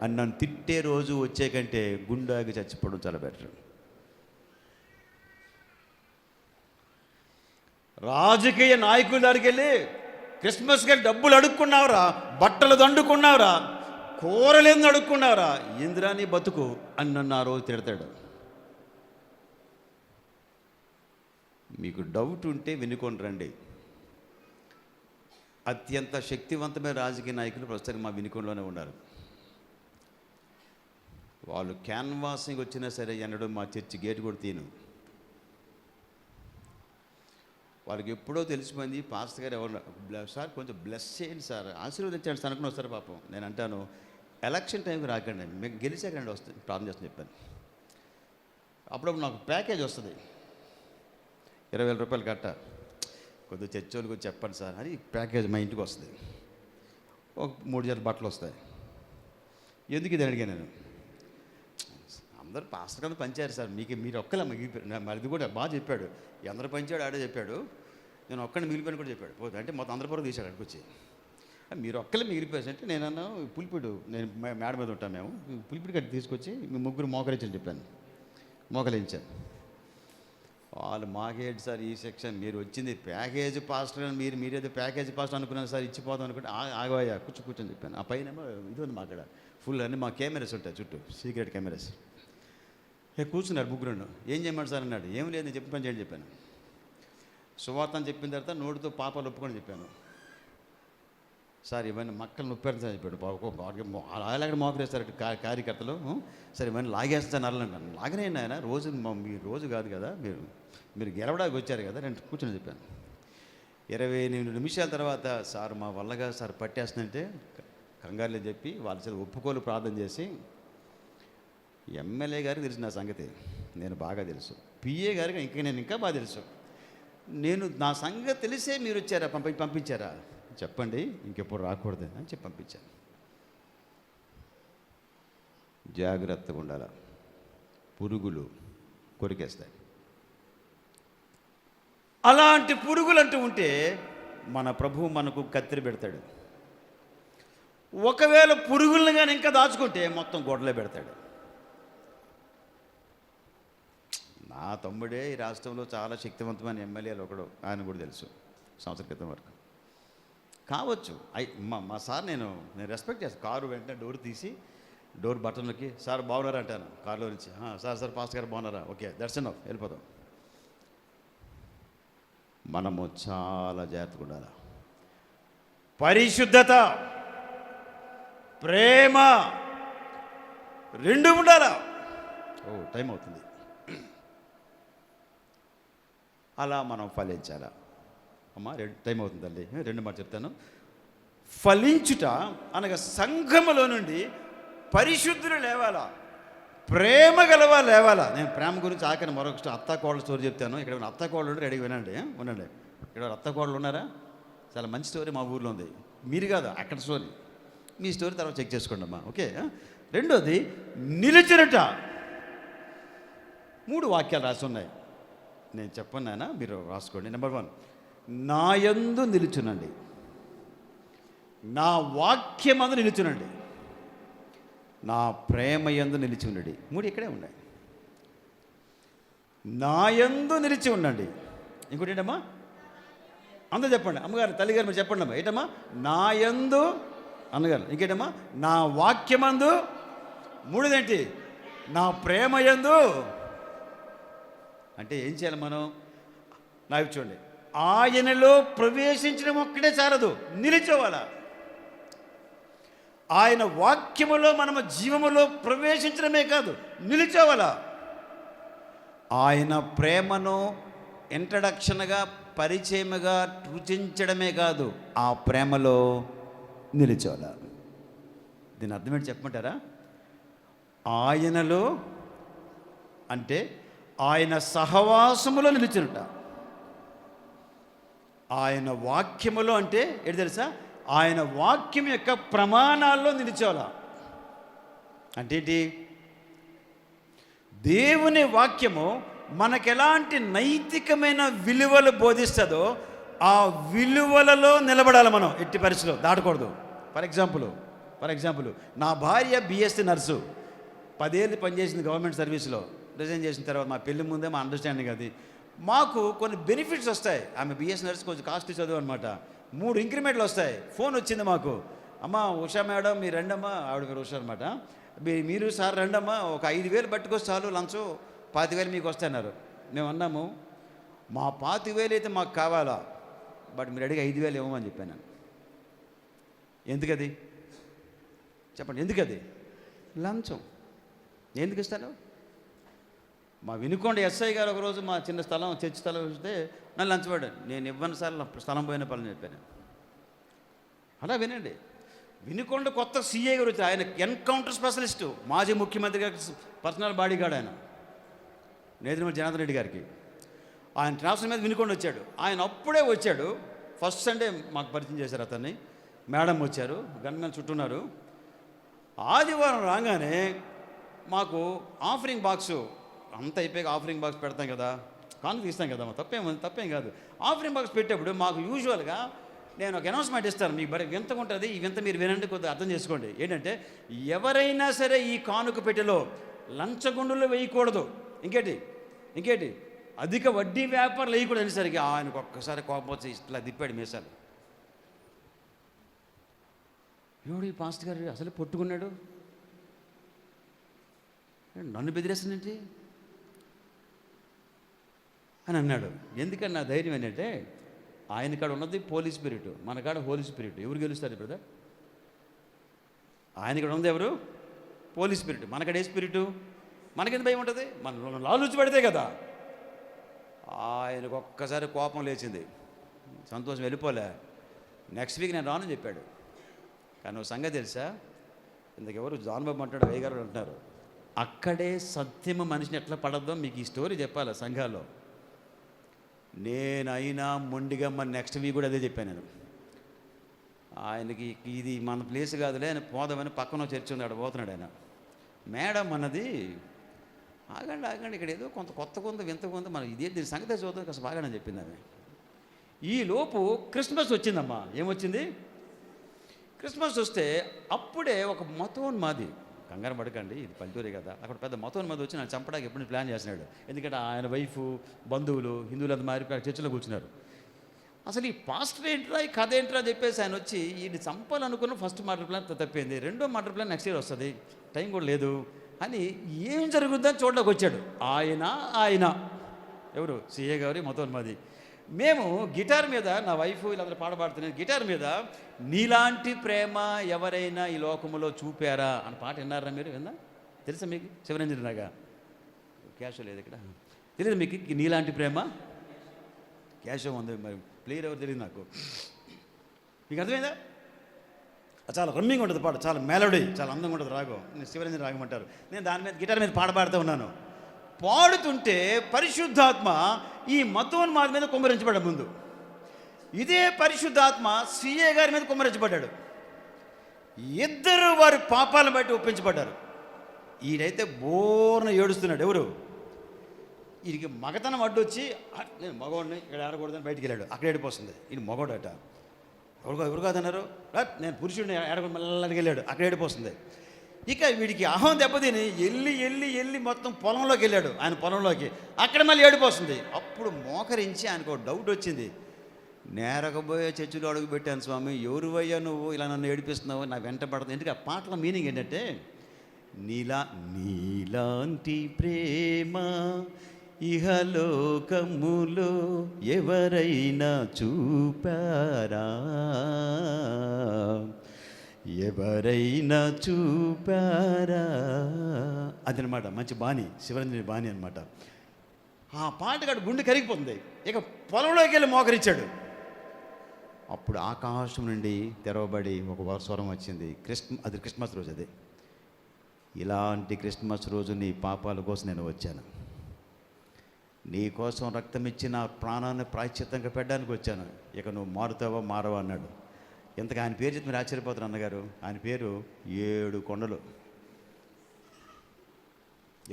అని నన్ను తిట్టే రోజు వచ్చే కంటే గుండాకి చచ్చిపోవడం చాలా బెటర్. రాజకీయ నాయకుల దగ్గరికి వెళ్ళి క్రిస్మస్కి డబ్బులు అడుక్కున్నావురా, బట్టలు దండుకున్నావురా, కూరలేందు అడుక్కున్నావురా, ఇందిరా నీ బతుకు అని నన్ను ఆ రోజు తిడతాడు. మీకు డౌట్ ఉంటే వినుకొని రండి. అత్యంత శక్తివంతమైన రాజకీయ నాయకులు ప్రస్తుతానికి మా వినుకొండలోనే ఉన్నారు. వాళ్ళు క్యాన్వాసింగ్ వచ్చినా సరే ఎన్నడూ మా చర్చి గేటు కూడా తీను. వాళ్ళకి ఎప్పుడో తెలిసిపోయింది పాస్టర్ గారు ఎవరు సార్ కొంచెం బ్లెస్ చేయండి సార్, ఆశీర్వదించండి సార్ అనుకుని వస్తారు పాపం. నేను అంటాను ఎలక్షన్ టైంకి రాకండి, మీకు గెలిచాక రండి వస్తుంది ప్రార్థన చేస్తాను చెప్పాను. అప్పుడప్పుడు నాకు ప్యాకేజ్ వస్తుంది 20,000 రూపాయలు కట్ట, కొద్దిగా చర్చోళ్ళు కూడా చెప్పండి సార్ అని ప్యాకేజ్ మా ఇంటికి వస్తుంది. ఒక 3 జతల బట్టలు వస్తాయి. ఎందుకు ఇది అడిగాను నేను, అందరూ పాస్టర్ కింద పంచారు సార్, మీరు ఒక్కలే మరి ఇది కూడా బాగా చెప్పాడు, అందరూ పంచాడు ఆడే చెప్పాడు, నేను ఒక్కడిని మిగిలిపోయిన కూడా చెప్పాడు. పోతే అంటే మొత్తం అందరి పొరకు తీశాడు అక్కడికి వచ్చి, మీరు ఒక్కలే మిగిలిపోయారు అంటే నేను అన్నా పులిపిడు, నేను మేడ మీద ఉంటాను మేము, పులిపిడి కట్టి తీసుకొచ్చి మీ ముగ్గురు మోకరించని చెప్పాను, మోకరించాను. వాళ్ళు మాకేంటి సార్ ఈ సెక్షన్, మీరు వచ్చింది ప్యాకేజ్ పాస్టర్, మీరేదో ప్యాకేజ్ పాస్టర్ అనుకున్నాను సార్, ఇచ్చిపోదాం అనుకుంటే ఆగోయా కూర్చొని చెప్పాను. ఆ పైన ఇది ఉంది మా అక్కడ ఫుల్ అన్నీ మా కెమెరాస్ ఉంటాయి చుట్టూ, సీక్రెట్ కెమెరాస్. కూర్చున్నారు ముగ్గురు, ఏం చేయమంటారు సార్ అన్నాడు. ఏం లేదు నేను చెప్పిన పని చేయండి చెప్పాను. సువార్త అని చెప్పిన తర్వాత నోటితో పాపాలు ఒప్పుకొని చెప్పాను. సార్ ఇవన్నీ మక్కలు నొప్పారు సార్ చెప్పాడు. అలాగే మోకరేస్తారు కార్యకర్తలు, సరే ఇవన్నీ లాగేస్తాను నల్లంటాను. లాగనేయండి ఆయన, రోజు మీరు రోజు కాదు కదా, మీరు గెలవడానికి వచ్చారు కదా, నేను కూర్చొని చెప్పాను. 28 నిమిషాల తర్వాత సార్ మా వల్లగా సార్ పట్టేస్తుందంటే కంగారులో చెప్పి వాళ్ళ చేత ఒప్పుకోలు ప్రార్థన చేసి, ఎమ్మెల్యే గారికి తెలుసు నా సంగతి, నేను బాగా తెలుసు, పిఏ గారికి నేను ఇంకా బాగా తెలుసు, నేను నా సంగతి తెలిసే మీరు వచ్చారా, పంపించారా చెప్పండి, ఇంకెప్పుడు రాకూడదు అని చెప్పి పంపించాను. జాగ్రత్తగా ఉండాలి, పురుగులు కొరికేస్తాయి. అలాంటి పురుగులు అంటూ ఉంటే మన ప్రభువు మనకు కత్తిరి పెడతాడు. ఒకవేళ పురుగులను కానీ ఇంకా దాచుకుంటే మొత్తం గొడ్డలే పెడతాడు. నా తమ్ముడే ఈ రాష్ట్రంలో చాలా శక్తివంతమైన ఎమ్మెల్యేలు ఒకడు, ఆయన కూడా తెలుసు సంవత్సరం క్రితం వరకు కావచ్చు. మా సార్ నేను రెస్పెక్ట్ చేస్తాను. కారు వెంటనే డోర్ తీసి డోర్ బటన్లకి సార్ బాగున్నారా అంటాను కారులో నుంచి. సార్ పాస్టర్ గారు బాగున్నారా, ఓకే దట్స్ ఎనఫ్, వెళ్ళిపోతాం. మనము చాలా జాగ్రత్తగా ఉండాలి. పరిశుద్ధత, ప్రేమ రెండు ఉండాలా. టైం అవుతుంది. అలా మనం ఫలించాలా. అమ్మా టైం అవుతుంది తల్లి, రెండు మాట చెప్తాను. ఫలించుట అనగా సంఘములో నుండి పరిశుద్ధులు లేవాలా, ప్రేమ గలవా లేవాలా. నేను ప్రేమ గురించి ఆఖరి మరొక అత్తాకోళ్ళ స్టోరీ చెప్తాను. ఇక్కడ ఉన్న అత్తాకోళ్ళు ఉంటే రెడీ వినండి, ఉండండి. ఇక్కడ అత్తాకోళ్ళు ఉన్నారా? చాలా మంచి స్టోరీ మా ఊర్లో ఉంది. మీరు కాదు, అక్కడ స్టోరీ. మీ స్టోరీ తర్వాత చెక్ చేసుకోండి అమ్మా, ఓకే. రెండోది నిలిచినట. 3 వాక్యాలు రాసి ఉన్నాయి, నేను చెప్పను నాయన, మీరు రాసుకోండి. నెంబర్ 1, నా యందు నిలుచునండి, నా వాక్యమందు నిలుచునండి, నా ప్రేమ యందు నిలిచి ఉండండి. 3 ఇక్కడే ఉన్నాయి. నా యందు నిలిచి ఉండండి. ఇంకోటి ఏంటమ్మా? అందరూ చెప్పండి. అమ్మగారు, తల్లిగారు మీరు చెప్పండి అమ్మా. ఏంటమ్మా? నా యందు అన్నగారు. ఇంకేంటమ్మా? నా వాక్యమందు. 3దేంటి? నా ప్రేమ యందు. అంటే ఏం చేయాలి మనం? నాకు చూడండి, ఆయనలో ప్రవేశించడం ఒక్కటే చాలదు, నిలిచేవాళ్ళ. ఆయన వాక్యములో మనము జీవములో ప్రవేశించడమే కాదు, నిలిచేవాళ్ళ. ఆయన ప్రేమను ఇంట్రడక్షన్గా, పరిచయముగా రుచించడమే కాదు, ఆ ప్రేమలో నిలిచేవాళ్ళ. దీని అర్థమేంటి చెప్పమంటారా? ఆయనలో అంటే ఆయన సహవాసములో నిలిచినట. ఆయన వాక్యములో అంటే ఏంటి తెలుసా? ఆయన వాక్యం యొక్క ప్రమాణాల్లో నిలిచేవాళ్ళ. అంటే ఏంటి? దేవుని వాక్యము మనకెలాంటి నైతికమైన విలువలు బోధిస్తుందో ఆ విలువలలో నిలబడాలి మనం. ఎట్టి పరిస్థితిలో దాటకూడదు. ఫర్ ఎగ్జాంపుల్ నా భార్య బిఎస్సీ నర్సు, 10 ఏళ్ళు పనిచేసింది గవర్నమెంట్ సర్వీస్లో. రిజైన్ చేసిన తర్వాత మా పెళ్లి ముందే మా అండర్స్టాండింగ్ అది. మాకు కొన్ని బెనిఫిట్స్ వస్తాయి. ఆమె బిఎస్ నర్స్ కొంచెం కాస్ట్లీ చదువు అనమాట. 3 ఇంక్రిమెంట్లు వస్తాయి. ఫోన్ వచ్చింది మాకు, అమ్మ ఉషా మేడం మీరు రండమ్మా, ఆవిడ పేరు ఉషా అనమాట, మీరు సార్ రండమ్మా, ఒక 5,000 పట్టుకొస్తే చాలు, లంచం 25,000 మీకు వస్తాయన్నారు. మేము అన్నాము, మా 25,000 అయితే మాకు కావాలా, బట్ మీరు అడిగి 5,000 ఇవ్వమని చెప్పాను నేను. ఎందుకది చెప్పండి? ఎందుకది? లంచం. ఎందుకు ఇస్తాను? మా వినుకొండ ఎస్ఐ గారు ఒకరోజు మా చిన్న స్థలం, చర్చి స్థలం వస్తే నన్ను లంచపడ్డాను. నేను ఇవ్వని సార్లు స్థలం పోయిన పని చెప్పాను. అలా వినండి. వినుకొండ కొత్త సిఐ గారు వచ్చారు. ఆయన ఎన్కౌంటర్ స్పెషలిస్టు, మాజీ ముఖ్యమంత్రి గారికి పర్సనల్ బాడీ గార్డ్. ఆయన నేదురుమల్లి జనార్దన్ రెడ్డి గారికి ఆయన ట్రాన్స్ఫర్ మీద వినుకొండ వచ్చాడు. ఆయన అప్పుడే వచ్చాడు. ఫస్ట్ సండే మాకు పరిచయం చేశారు అతన్ని. మేడం వచ్చారు, గన్మెన్ చుట్టూన్నారు. ఆదివారం రాగానే మాకు ఆఫరింగ్ బాక్సు అంతా అయిపోయాక ఆఫరింగ్ బాక్స్ పెడతాం కదా, కానుక తీస్తాం కదా, తప్పేం కాదు. ఆఫరింగ్ బాక్స్ పెట్టేప్పుడు మాకు యూజువల్గా నేను ఒక అనౌన్స్మెంట్ ఇస్తాను, మీకు బరి వింతగా ఉంటుంది, ఈ వింత మీరు వినండి, కొద్దిగా అర్థం చేసుకోండి. ఏంటంటే, ఎవరైనా సరే ఈ కానుక పెట్టెలో లంచగొండులు వేయకూడదు. ఇంకేటి అధిక వడ్డీ వ్యాపారాలు వేయకూడదు అనేసరికి ఆయనకు ఒక్కసారి కోపం వచ్చి ఇట్లా తిప్పాడు మీసాలు. ఎవడు ఈ పాస్టర్ గారు అసలు పొట్టుకున్నాడు, నన్ను బెదిరేస్తానంటే అని అన్నాడు. ఎందుకని నా ధైర్యం ఏంటంటే, ఆయన కాడ ఉన్నది పోలీస్ స్పిరిట్, మన కాడ హోలీ స్పిరిట్. ఎవరు గెలుస్తారు బ్రదర్? ఆయన కాడ ఉంది ఎవరు? Police spirit. మనకాడ ఏ స్పిరిటు? మనకెంత భయం ఉంటుంది? మన లాలూచి పడితే కదా. ఆయనకు ఒక్కసారి కోపం లేచింది, సంతోషం వెళ్ళిపోలే. నెక్స్ట్ వీక్ నేను రానని చెప్పాడు. కానీ ఒక సంగతి తెలుసా, ఇందుకెవరు జాన్బాబు అంటాడు, వేగారు అంటున్నారు, అక్కడే సత్యము మనిషిని ఎట్లా పడద్దో మీకు ఈ స్టోరీ చెప్పాలి. సంఘాల్లో నేనైనా మొండిగా మరి నెక్స్ట్ వీక్ కూడా అదే చెప్పాను నేను. ఆయనకి ఇది మన ప్లేస్ కాదులే, ఆయన పోదామని పక్కన చర్చ ఉంది, అక్కడ పోతున్నాడు ఆయన. మేడం అన్నది, ఆగండి ఇక్కడ ఏదో కొంత కొత్తగా ఉంది, వింతగా ఉంది, మనం ఇదే దీని సంగతి చూద్దాం కాస్త బాగా అని చెప్పింది ఆమె. ఈలోపు క్రిస్మస్ వచ్చిందమ్మా. ఏమొచ్చింది? క్రిస్మస్ వస్తే అప్పుడే ఒక మతోన్మాది, కంగారు పడకండి ఇది పల్లెటూరే కదా, అక్కడ పెద్ద మతోన్మాది వచ్చి నన్ను చంపడానికి ఎప్పుడు ప్లాన్ చేస్తున్నాడు. ఎందుకంటే ఆయన వైఫ్, బంధువులు, హిందువులంతా మారిపోయి చర్చిలో కూర్చున్నారు. అసలు ఈ పాస్టర్ ఏంట్రా, ఈ కథ ఏంట్రా చెప్పేసి ఆయన వచ్చి ఈయన చంపాలనుకున్న ఫస్ట్ మర్డర్ ప్లాన్ తప్పింది, రెండో మర్డర్ ప్లాన్ నెక్స్ట్ ఇయర్ వస్తుంది, టైం కూడా లేదు అని ఏం జరుగుతుందని చూడడానికి వచ్చాడు. ఆయన ఎవరు? సిఏ గారి మతోన్మాది. మేము గిటార్ మీద, నా వైఫ్ వీళ్ళందరూ పాడబడుతున్నాను, గిటార్ మీద నీలాంటి ప్రేమ ఎవరైనా ఈ లోకములో చూపారా అని పాట విన్నారా మీరు? విన్నా? తెలుసా మీకు? శివరంజన్ రాగా క్యాష్ లేదు ఇక్కడ, తెలియదు మీకు? నీలాంటి ప్రేమ క్యాష్ ఉంది, మరి ప్లేయర్ ఎవరు తెలియదు నాకు. మీకు అర్థమైందా? చాలా రమ్మింగ్ ఉంటుంది పాట, చాలా మెలోడీ, చాలా అందంగా ఉంటుంది రాగం. నేను శివరంజన్ రాగం అంటారు. నేను దాని మీద గిటార్ మీద పాడుతూ ఉన్నాను. పాడుతుంటే పరిశుద్ధాత్మ ఈ మతోన్మాది మీద కుమ్మరించబడ్డాడు. ముందు ఇదే పరిశుద్ధాత్మ సిఏ గారి మీద కుమ్మరించబడ్డాడు. ఇద్దరు వారి పాపాలను బట్టి ఒప్పించబడ్డారు. ఈడైతే బోర్న ఏడుస్తున్నాడు. ఎవరు? వీడికి మగతనం అడ్డొచ్చి, నేను మగవాడిని ఇక్కడ ఆడకూడదని బయటికి వెళ్ళాడు. అక్కడ ఏడిపోతుంది. ఇది మగవాడట. ఎవరు కాదన్నారు, నేను పురుషుడిని ఆడకూడదు మళ్ళీ వెళ్ళాడు. అక్కడ ఏడిపోతుంది. ఇక వీడికి అహం దెబ్బతిని వెళ్ళి మొత్తం పొలంలోకి వెళ్ళాడు. ఆయన పొలంలోకి, అక్కడ మళ్ళీ ఏడిపోతుంది. అప్పుడు మోకరించి ఆయనకు ఒక డౌట్ వచ్చింది. నేరకపోయే చర్చిలో అడుగు పెట్టాను స్వామి, ఎవరువయ్యా నువ్వు ఇలా నన్ను ఏడిపిస్తున్నావు, నా వెంట పడుతుంది. ఎందుకంటే ఆ పాటల మీనింగ్ ఏంటంటే, నీలాంటి ప్రేమ ఇహలోకములో ఎవరైనా చూపారా, ఎవరైనా చూపారా, అదనమాట. మంచి బాణి, శివరంజని బాణి అనమాట. ఆ పాటగాడు గుండె కరిగిపోతుంది. ఇక పొలంలోకి వెళ్ళి మోకరించాడు. అప్పుడు ఆకాశం నుండి తెరవబడి ఒక స్వరం వచ్చింది. అది క్రిస్మస్ రోజు. అది ఇలాంటి క్రిస్మస్ రోజు నీ పాపాల కోసం నేను వచ్చాను, నీ కోసం రక్తం ఇచ్చి నా ప్రాణాన్ని ప్రాయశ్చిత్తంగా పెట్టడానికి వచ్చాను, ఇక నువ్వు మారుతావా మారవా అన్నాడు. ఇంతగా ఆయన పేరు చెప్పి మీరు ఆశ్చర్యపోతారు అన్నగారు. ఆయన పేరు 7 కొండలు.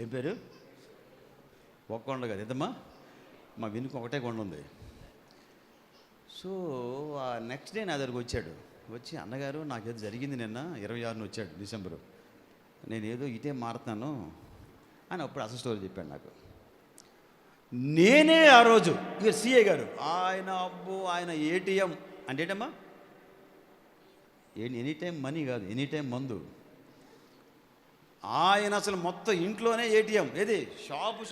ఏం పేరు? ఒక కొండ కాదు, ఎంతమ్మా? మా వెనుక ఒకటే కొండ ఉంది. సో ఆ నెక్స్ట్ డే నా దగ్గరకు వచ్చాడు. వచ్చి, అన్నగారు నాకేదో జరిగింది నిన్న 26న వచ్చాడు డిసెంబరు, నేనేదో ఇటే మారుతాను అని అప్పుడు అసలు స్టోరీ చెప్పాడు నాకు. నేనే ఆ రోజు ఇక సిఏ గారు ఆయన ఏటీఎం అంటే ఏంటమ్మా, ఎనీ టైం మనీ కాదు, ఎనీ టైం మందు. ఆయన అసలు మొత్తం ఇంట్లోనే ఏటీఎం. ఏది? షాపు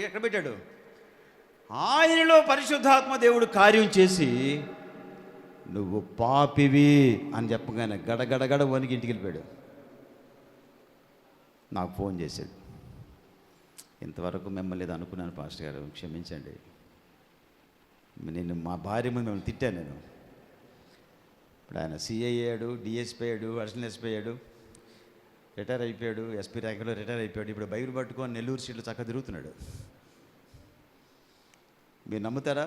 ఎక్కడ పెట్టాడు. ఆయనలో పరిశుద్ధాత్మ దేవుడు కార్యం చేసి, నువ్వు పాపివి అని చెప్పగానే గడగడగడ వనికి ఇంటికి వెళ్ళిపోయాడు. నాకు ఫోన్ చేశాడు. ఇంతవరకు మిమ్మల్ని ఏదో అనుకున్నాను పాస్టర్ గారు, క్షమించండి, నేను మా భార్య ముందు మిమ్మల్ని తిట్టాను నేను. ఇప్పుడు ఆయన సిఐ అయ్యాడు, డిఎస్పీ అయ్యాడు, అడిషనల్ ఎస్పీ అయ్యాడు, రిటైర్ అయిపోయాడు, ఎస్పీ ర్యాంకులో రిటైర్ అయిపోయాడు. ఇప్పుడు బైబిల్ పట్టుకొని నెల్లూరు సీట్లు చక్కగా తిరుగుతున్నాడు. మీరు నమ్ముతారా?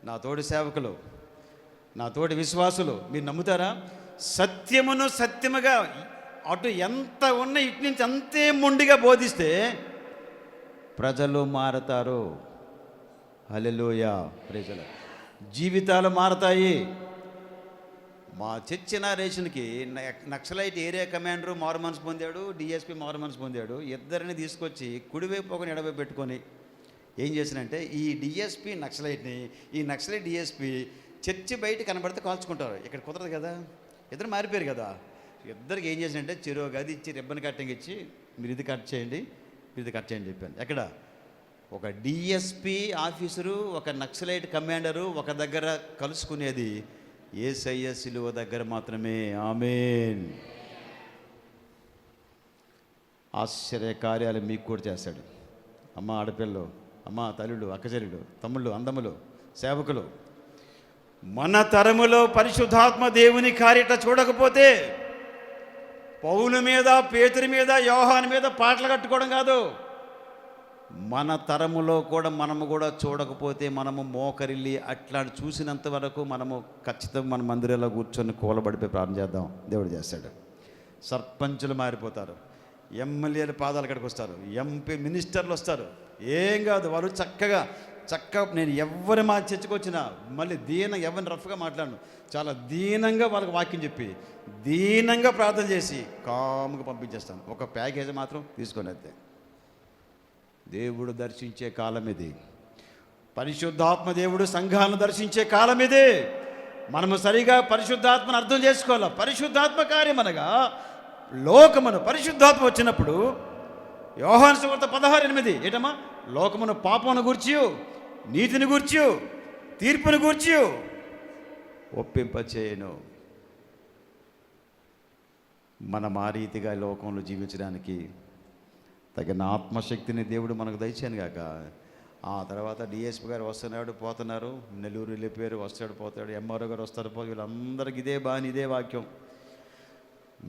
నా తోటి సేవకులు, నా తోటి విశ్వాసులు, మీరు నమ్ముతారా? సత్యమును సత్యముగా అటు ఎంత ఉన్న ఇటు నుంచి అంతే మొండిగా బోధిస్తే ప్రజలు మారతారు. హల్లెలూయా, ప్రైజ్ ది లార్డ్. జీవితాలు మారతాయి. మా చర్చ్ జనరేషన్కి నక్సలైట్ ఏరియా కమాండరు మారుమనసు పొందాడు, డిఎస్పీ మారుమనసు పొందాడు. ఇద్దరిని తీసుకొచ్చి కుడివైపు ఒకని ఎడవైపు పెట్టుకొని ఏం చేసినంటే, ఈ డిఎస్పీ నక్సలైట్ని, ఈ నక్సలైట్ డిఎస్పీ చర్చి బయట కనబడితే కాల్చుకుంటారు. ఇక్కడ కుదరదు కదా, ఇద్దరు మారిపోయారు కదా. ఇద్దరికి ఏం చేసినంటే చెరువు గది ఇచ్చి రిబ్బన్ కట్టింగ్ ఇచ్చి, మీరు ఇది కట్ చేయండి, మీరు ఇది కట్ చేయండి చెప్పాను. ఎక్కడ? ఒక డిఎస్పీ ఆఫీసరు, ఒక నక్సలైట్ కమాండరు ఒక దగ్గర కలుసుకునేది యేసయ్య శిలువ దగ్గర మాత్రమే. ఆమేన్. ఆశ్చర్య కార్యాలు మీకు కూడా చేస్తాడు. అమ్మ ఆడపిల్లలు, అమ్మ తల్లులు, అక్కచెల్లెలు, తమ్ముళ్ళు, అందములు, సేవకులు, మన తరములో పరిశుద్ధాత్మ దేవుని కార్యట చూడకపోతే పౌలు మీద, పేతురు మీద, యోహాను మీద పాటలు కట్టుకోవడం కాదు, మన తరములో కూడా మనము కూడా చూడకపోతే మనము మోకరిల్లి అట్లా చూసినంత వరకు మనము ఖచ్చితంగా మన మందిరంలో కూర్చొని కూలబడిపోయి ప్రార్థన చేద్దాం, దేవుడు చేస్తాడు. సర్పంచులు మారిపోతారు, ఎమ్మెల్యేలు పాదాల కాడికి వస్తారు, ఎంపీ మినిస్టర్లు వస్తారు. ఏం కాదు, వాళ్ళు చక్కగా నేను ఎవరి మా చర్చకొచ్చినా మళ్ళీ ఎవరిని రఫ్గా మాట్లాడను, చాలా దీనంగా వాళ్ళకి వాక్యం చెప్పి దీనంగా ప్రార్థన చేసి కాముగా పంపించేస్తాను. ఒక ప్యాకేజ్ మాత్రం తీసుకొని వద్దే. దేవుడు దర్శించే కాలం ఇది. పరిశుద్ధాత్మ దేవుడు సంఘాలను దర్శించే కాలం ఇది. మనము సరిగా పరిశుద్ధాత్మను అర్థం చేసుకోవాలి. పరిశుద్ధాత్మ కార్యం అనగా లోకమును, పరిశుద్ధాత్మ వచ్చినప్పుడు యోహాను సువార్త 16:8 ఏటమ్మా, లోకమును పాపమును గూర్చి, నీతిని గూర్చి, తీర్పును గూర్చి ఒప్పింపచేయను. మనం ఆ రీతిగా లోకంలో జీవించడానికి తగిన ఆత్మశక్తిని దేవుడు మనకు దయచేయను గాక. ఆ తర్వాత డిఎస్పీ గారు వస్తున్నాడు, పోతున్నారు, నెల్లూరు వెళ్ళిపోయారు, వస్తాడు పోతాడు, ఎంఆర్ఓ గారు వస్తారు, వీళ్ళందరికీ ఇదే బాని, ఇదే వాక్యం.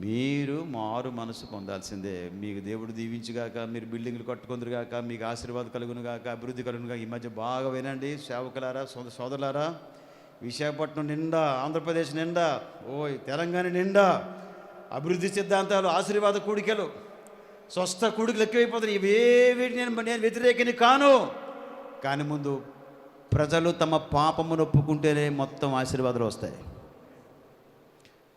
మీరు మారు మనసు పొందాల్సిందే. మీకు దేవుడు దీవించుగాక, మీరు బిల్డింగ్లు కట్టుకుందరుగాక, మీకు ఆశీర్వాదం కలుగునుగాక, అభివృద్ధి కలుగునుగాక. ఈ మధ్య బాగా వినండి సేవకులారా, సోదరులారా, విశాఖపట్నం నిండా, ఆంధ్రప్రదేశ్ నిండా, తెలంగాణ నిండా అభివృద్ధి సిద్ధాంతాలు, ఆశీర్వాద కూడికలు, స్వస్థ కూడికలు ఎక్కువైపోతున్నాయి. ఇవేవి నేను వ్యతిరేకిని కాను. కానీ ముందు ప్రజలు తమ పాపమును ఒప్పుకుంటేనే మొత్తం ఆశీర్వాదాలు వస్తాయి.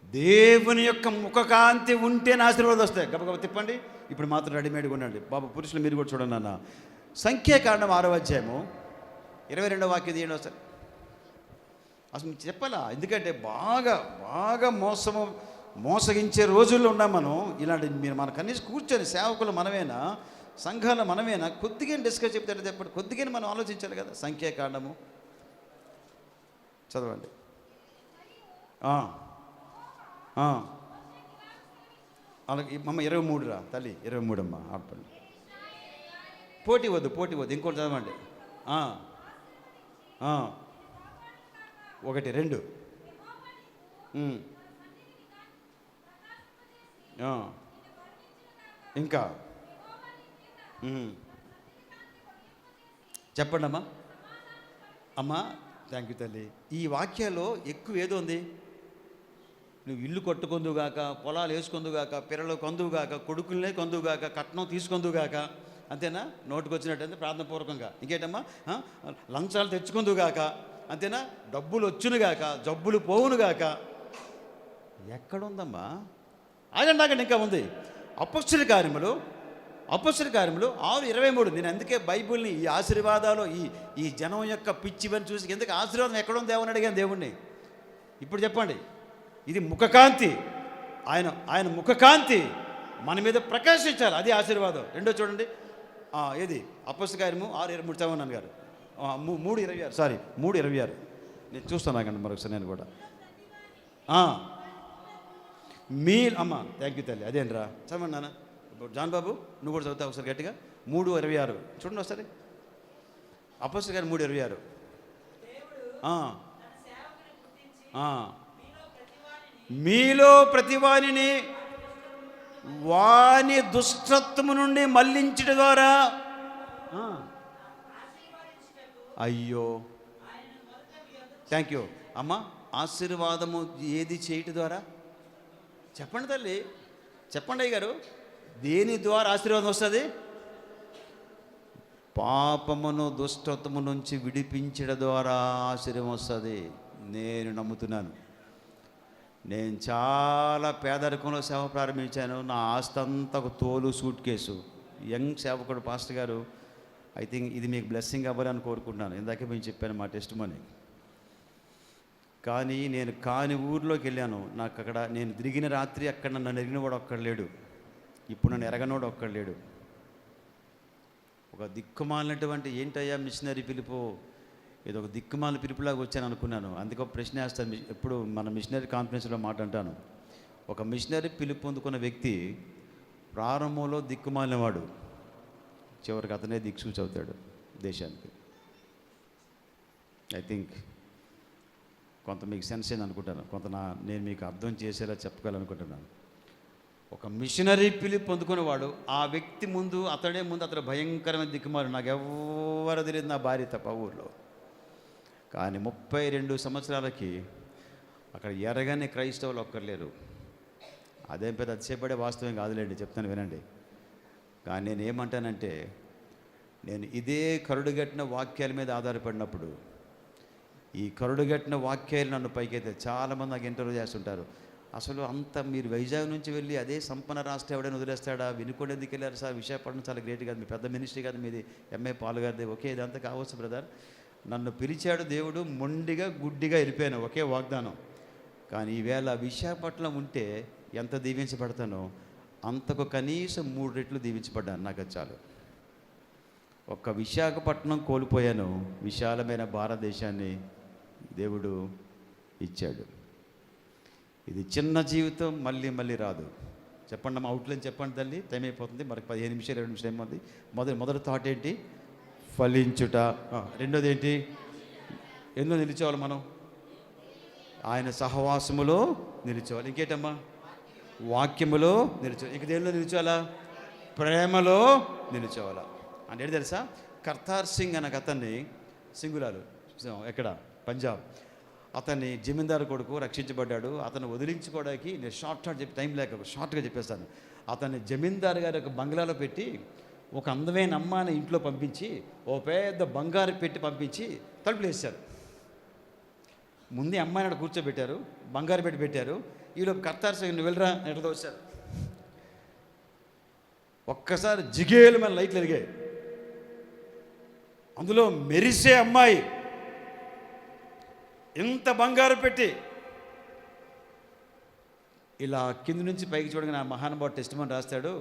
దేవుని యొక్క ముఖకాంతి ఉంటేనే ఆశీర్వాదాలు వస్తాయి. గబగబ తిప్పండి. ఇప్పుడు మాత్రం రెడీమేడ్గా ఉండండి బాబు. పురుషులు మీరు కూడా చూడండి అన్న. సంఖ్యాకాండం 6వ అధ్యాయము 22వ వాక్యం తీయండి వస్తారు. అసలు మీకు చెప్పాలా, ఎందుకంటే బాగా బాగా మోసగించే రోజుల్లో ఉన్నాం మనం. ఇలాంటి మీరు మన కనీసం కూర్చొని సేవకులు మనమేనా, సంఘాలు మనమేనా, కొద్దిగా డిస్కస్ చెప్తాడు చెప్పండి, కొద్దిగా మనం ఆలోచించాలి కదా. సంఖ్యాకాండము చదవండి. అలాగే అమ్మ 23 రా తల్లి, 23 అమ్మ. ఆపండి, పోటీ వద్దు, ఇంకోటి చదవండి. 1, 2 ఇంకా చెప్పండి అమ్మా. థ్యాంక్ యూ తల్లి. ఈ వాక్యాల్లో ఎక్కువ ఏదో ఉంది. నువ్వు ఇల్లు కట్టుకొందుగాక, పొలాలు వేసుకొందుగాక, పిల్లలు కొందుగాక, కొడుకులనే కొందుగాక, కట్నం తీసుకొందుగాక, అంతేనా? నోటుకు వచ్చినట్టయితే ప్రార్థనపూర్వకంగా. ఇంకేటమ్మా, లంచాలు తెచ్చుకొందుగాక, అంతేనా? డబ్బులు వచ్చునుగాక, జబ్బులు పోవునుగాక. ఎక్కడుందమ్మా? ఆగండి, ఇంకా ఉంది. అపొస్తలుల కార్యములు 6:23. నేను అందుకే బైబిల్ని ఈ ఆశీర్వాదాలు, ఈ జనం యొక్క పిచ్చివని చూసి ఎందుకు ఆశీర్వాదం ఎక్కడుంది దేవుని అడిగాను దేవుణ్ణి. ఇప్పుడు చెప్పండి. ఇది ముఖకాంతి, ఆయన ముఖకాంతి మన మీద ప్రకాశించాలి, అది ఆశీర్వాదం. రెండో చూడండి, ఏది అపొస్తలుల కార్యము 6:23 చదవన్నాను గారు. 3:26 సారీ 3:26 నేను చూస్తాను. ఆగండి మరొకసారి నేను కూడా. అమ్మ థ్యాంక్ యూ తల్లి. అదేంట్రా చదవండి నాన్న. జాన్ బాబు నువ్వు కూడా చదువుతావు ఒకసారి గట్టిగా. 3:26 చూడండి ఒకసారి. అపొస్తలుల కార్యం 3:26. మీలో ప్రతివానిని వాని దుష్టత్వము నుండి మళ్లించడం ద్వారా, అయ్యో థ్యాంక్ యూ అమ్మ. ఆశీర్వాదము ఏది చేయటం ద్వారా? చెప్పండి తల్లి, చెప్పండి అయ్య గారు. దేని ద్వారా ఆశీర్వాదం వస్తుంది? పాపమును దుష్టత్వము నుంచి విడిపించడం ద్వారా ఆశీర్వాదం వస్తుంది. నేను నమ్ముతున్నాను. నేను చాలా పేదరికంలో సేవ ప్రారంభించాను. నా ఆస్తి అంతా ఒక తోలు సూట్ కేసు. యంగ్ సేవకుడు పాస్టర్ గారు, ఐ థింక్ ఇది మీకు బ్లెస్సింగ్ అవ్వాలని కోరుకుంటున్నాను. ఇందాకే మేము చెప్పాను మా టెస్ట్ మనీ. కానీ నేను కాని ఊర్లోకి వెళ్ళాను. నాకు అక్కడ నేను తిరిగిన రాత్రి అక్కడ నన్ను ఎరిగినవాడు ఒక్కడు లేడు. ఇప్పుడు నన్ను ఎరగనోడు ఒక్కడు లేడు. ఒక దిక్కుమాలినటువంటి ఏంటయ్యా మిషనరీ పిలుపు, ఏదో ఒక దిక్కుమాలిన పిలుపులాగా వచ్చాను అనుకున్నాను. అందుకే ఒక ప్రశ్న వేస్తాను ఎప్పుడు మన మిషనరీ కాన్ఫరెన్స్లో మాట అంటాను. ఒక మిషనరీ పిలుపు పొందుకున్న వ్యక్తి ప్రారంభంలో దిక్కుమాలినవాడు, చివరికి అతనే దిక్సూచి అవుతాడు దేశానికి. ఐ థింక్ కొంత మీకు సెన్స్ అయింది అనుకుంటాను, కొంత నేను మీకు అర్థం చేసేలా చెప్పగలనుకుంటున్నాను. ఒక మిషనరీ పిలుపు పొందుకునేవాడు ఆ వ్యక్తి ముందు అతడు భయంకరమైన దిక్కుమారు. నాకు ఎవరు తెలియదు నా భార్య తప్ప ఊర్లో. కానీ 32 సంవత్సరాలకి అక్కడ ఎరగని క్రైస్తవులు ఒక్కర్లేరు. అదేం పెద్ద అతిశయపడే వాస్తవం కాదులేండి, చెప్తాను వినండి. కానీ నేను ఏమంటానంటే, నేను ఇదే కరుడుగట్టిన వాక్యాల మీద ఆధారపడినప్పుడు, ఈ కరుడుగట్టిన వాక్యాలు నన్ను పైకైతే చాలామంది నాకు ఇంటర్వ్యూ చేస్తుంటారు. అసలు అంత మీరు వైజాగ్ నుంచి వెళ్ళి అదే సంపన్న రాష్ట్రం ఎవడైనా వదిలేస్తాడా? వినుకోండి ఎందుకు వెళ్ళారు సార్? విశాఖపట్నం చాలా గ్రేట్ కాదు, మీ పెద్ద మినిస్ట్రీ కాదు మీది, ఎంఏ పాల్ గారిది. ఓకే, ఇదంతా కావచ్చు బ్రదర్. నన్ను పిలిచాడు దేవుడు, మొండిగా గుడ్డిగా వెళ్ళిపోయాను, ఒకే వాగ్దానం. కానీ ఈవేళ విశాఖపట్నం ఉంటే ఎంత దీవించబడతానో అంతకు కనీసం 3 రెట్లు దీవించబడ్డాను. నాకు అది చాలు. ఒక్క విశాఖపట్నం కోల్పోయాను, విశాలమైన భారతదేశాన్ని దేవుడు ఇచ్చాడు. ఇది చిన్న జీవితం, మళ్ళీ మళ్ళీ రాదు. చెప్పండి అమ్మ, అవుట్లైన్ చెప్పండి తల్లి, టైం అయిపోతుంది. మనకి 15 నిమిషాలు 2 నిమిషాలు ఏమంది. మొదటి థాట్ ఏంటి? ఫలించుట. రెండోది ఏంటి? ఎందులో నిలిచేవాళ్ళు మనం? ఆయన సహవాసములో నిలిచేవాళ్ళు. ఇంకేటమ్మా? వాక్యములో నిలిచేవాళ్ళు. ఇంక దేనిలో నిలిచేవాళ్ళ? ప్రేమలో నిలిచేవాళ్ళ. అంటే ఏంటి తెలుసా? కర్తార్ సింగ్ అనే అతన్ని, సింగులాలు ఎక్కడ, పంజాబ్, అతన్ని జమీందారు కొడుకు రక్షించబడ్డాడు. అతను వదిలించుకోవడానికి నేను షార్ట్గా చెప్పి, టైం లేక షార్ట్గా చెప్పేస్తాను. అతన్ని జమీందారు గారి ఒక బంగ్లాలో పెట్టి, ఒక అందమైన అమ్మాయిని ఇంట్లో పంపించి, ఓ పెద్ద బంగారు పెట్టి పంపించి తలుపులు వేశారు. ముందే అమ్మాయిని అక్కడ కూర్చోబెట్టారు, బంగారు పెట్టి పెట్టారు. ఈలోపు కర్తార్ సింగ్ వెళ్ళరా ఎట్లా వచ్చారు. ఒక్కసారి జిగేలు మన లైట్లు ఎరిగాయి. అందులో మెరిసే అమ్మాయి, ఇంత బంగారు పెట్టి. ఇలా కింది నుంచి పైకి చూడగానే ఆ మహానుభావుడు టెస్టిమనీ రాస్తాడు.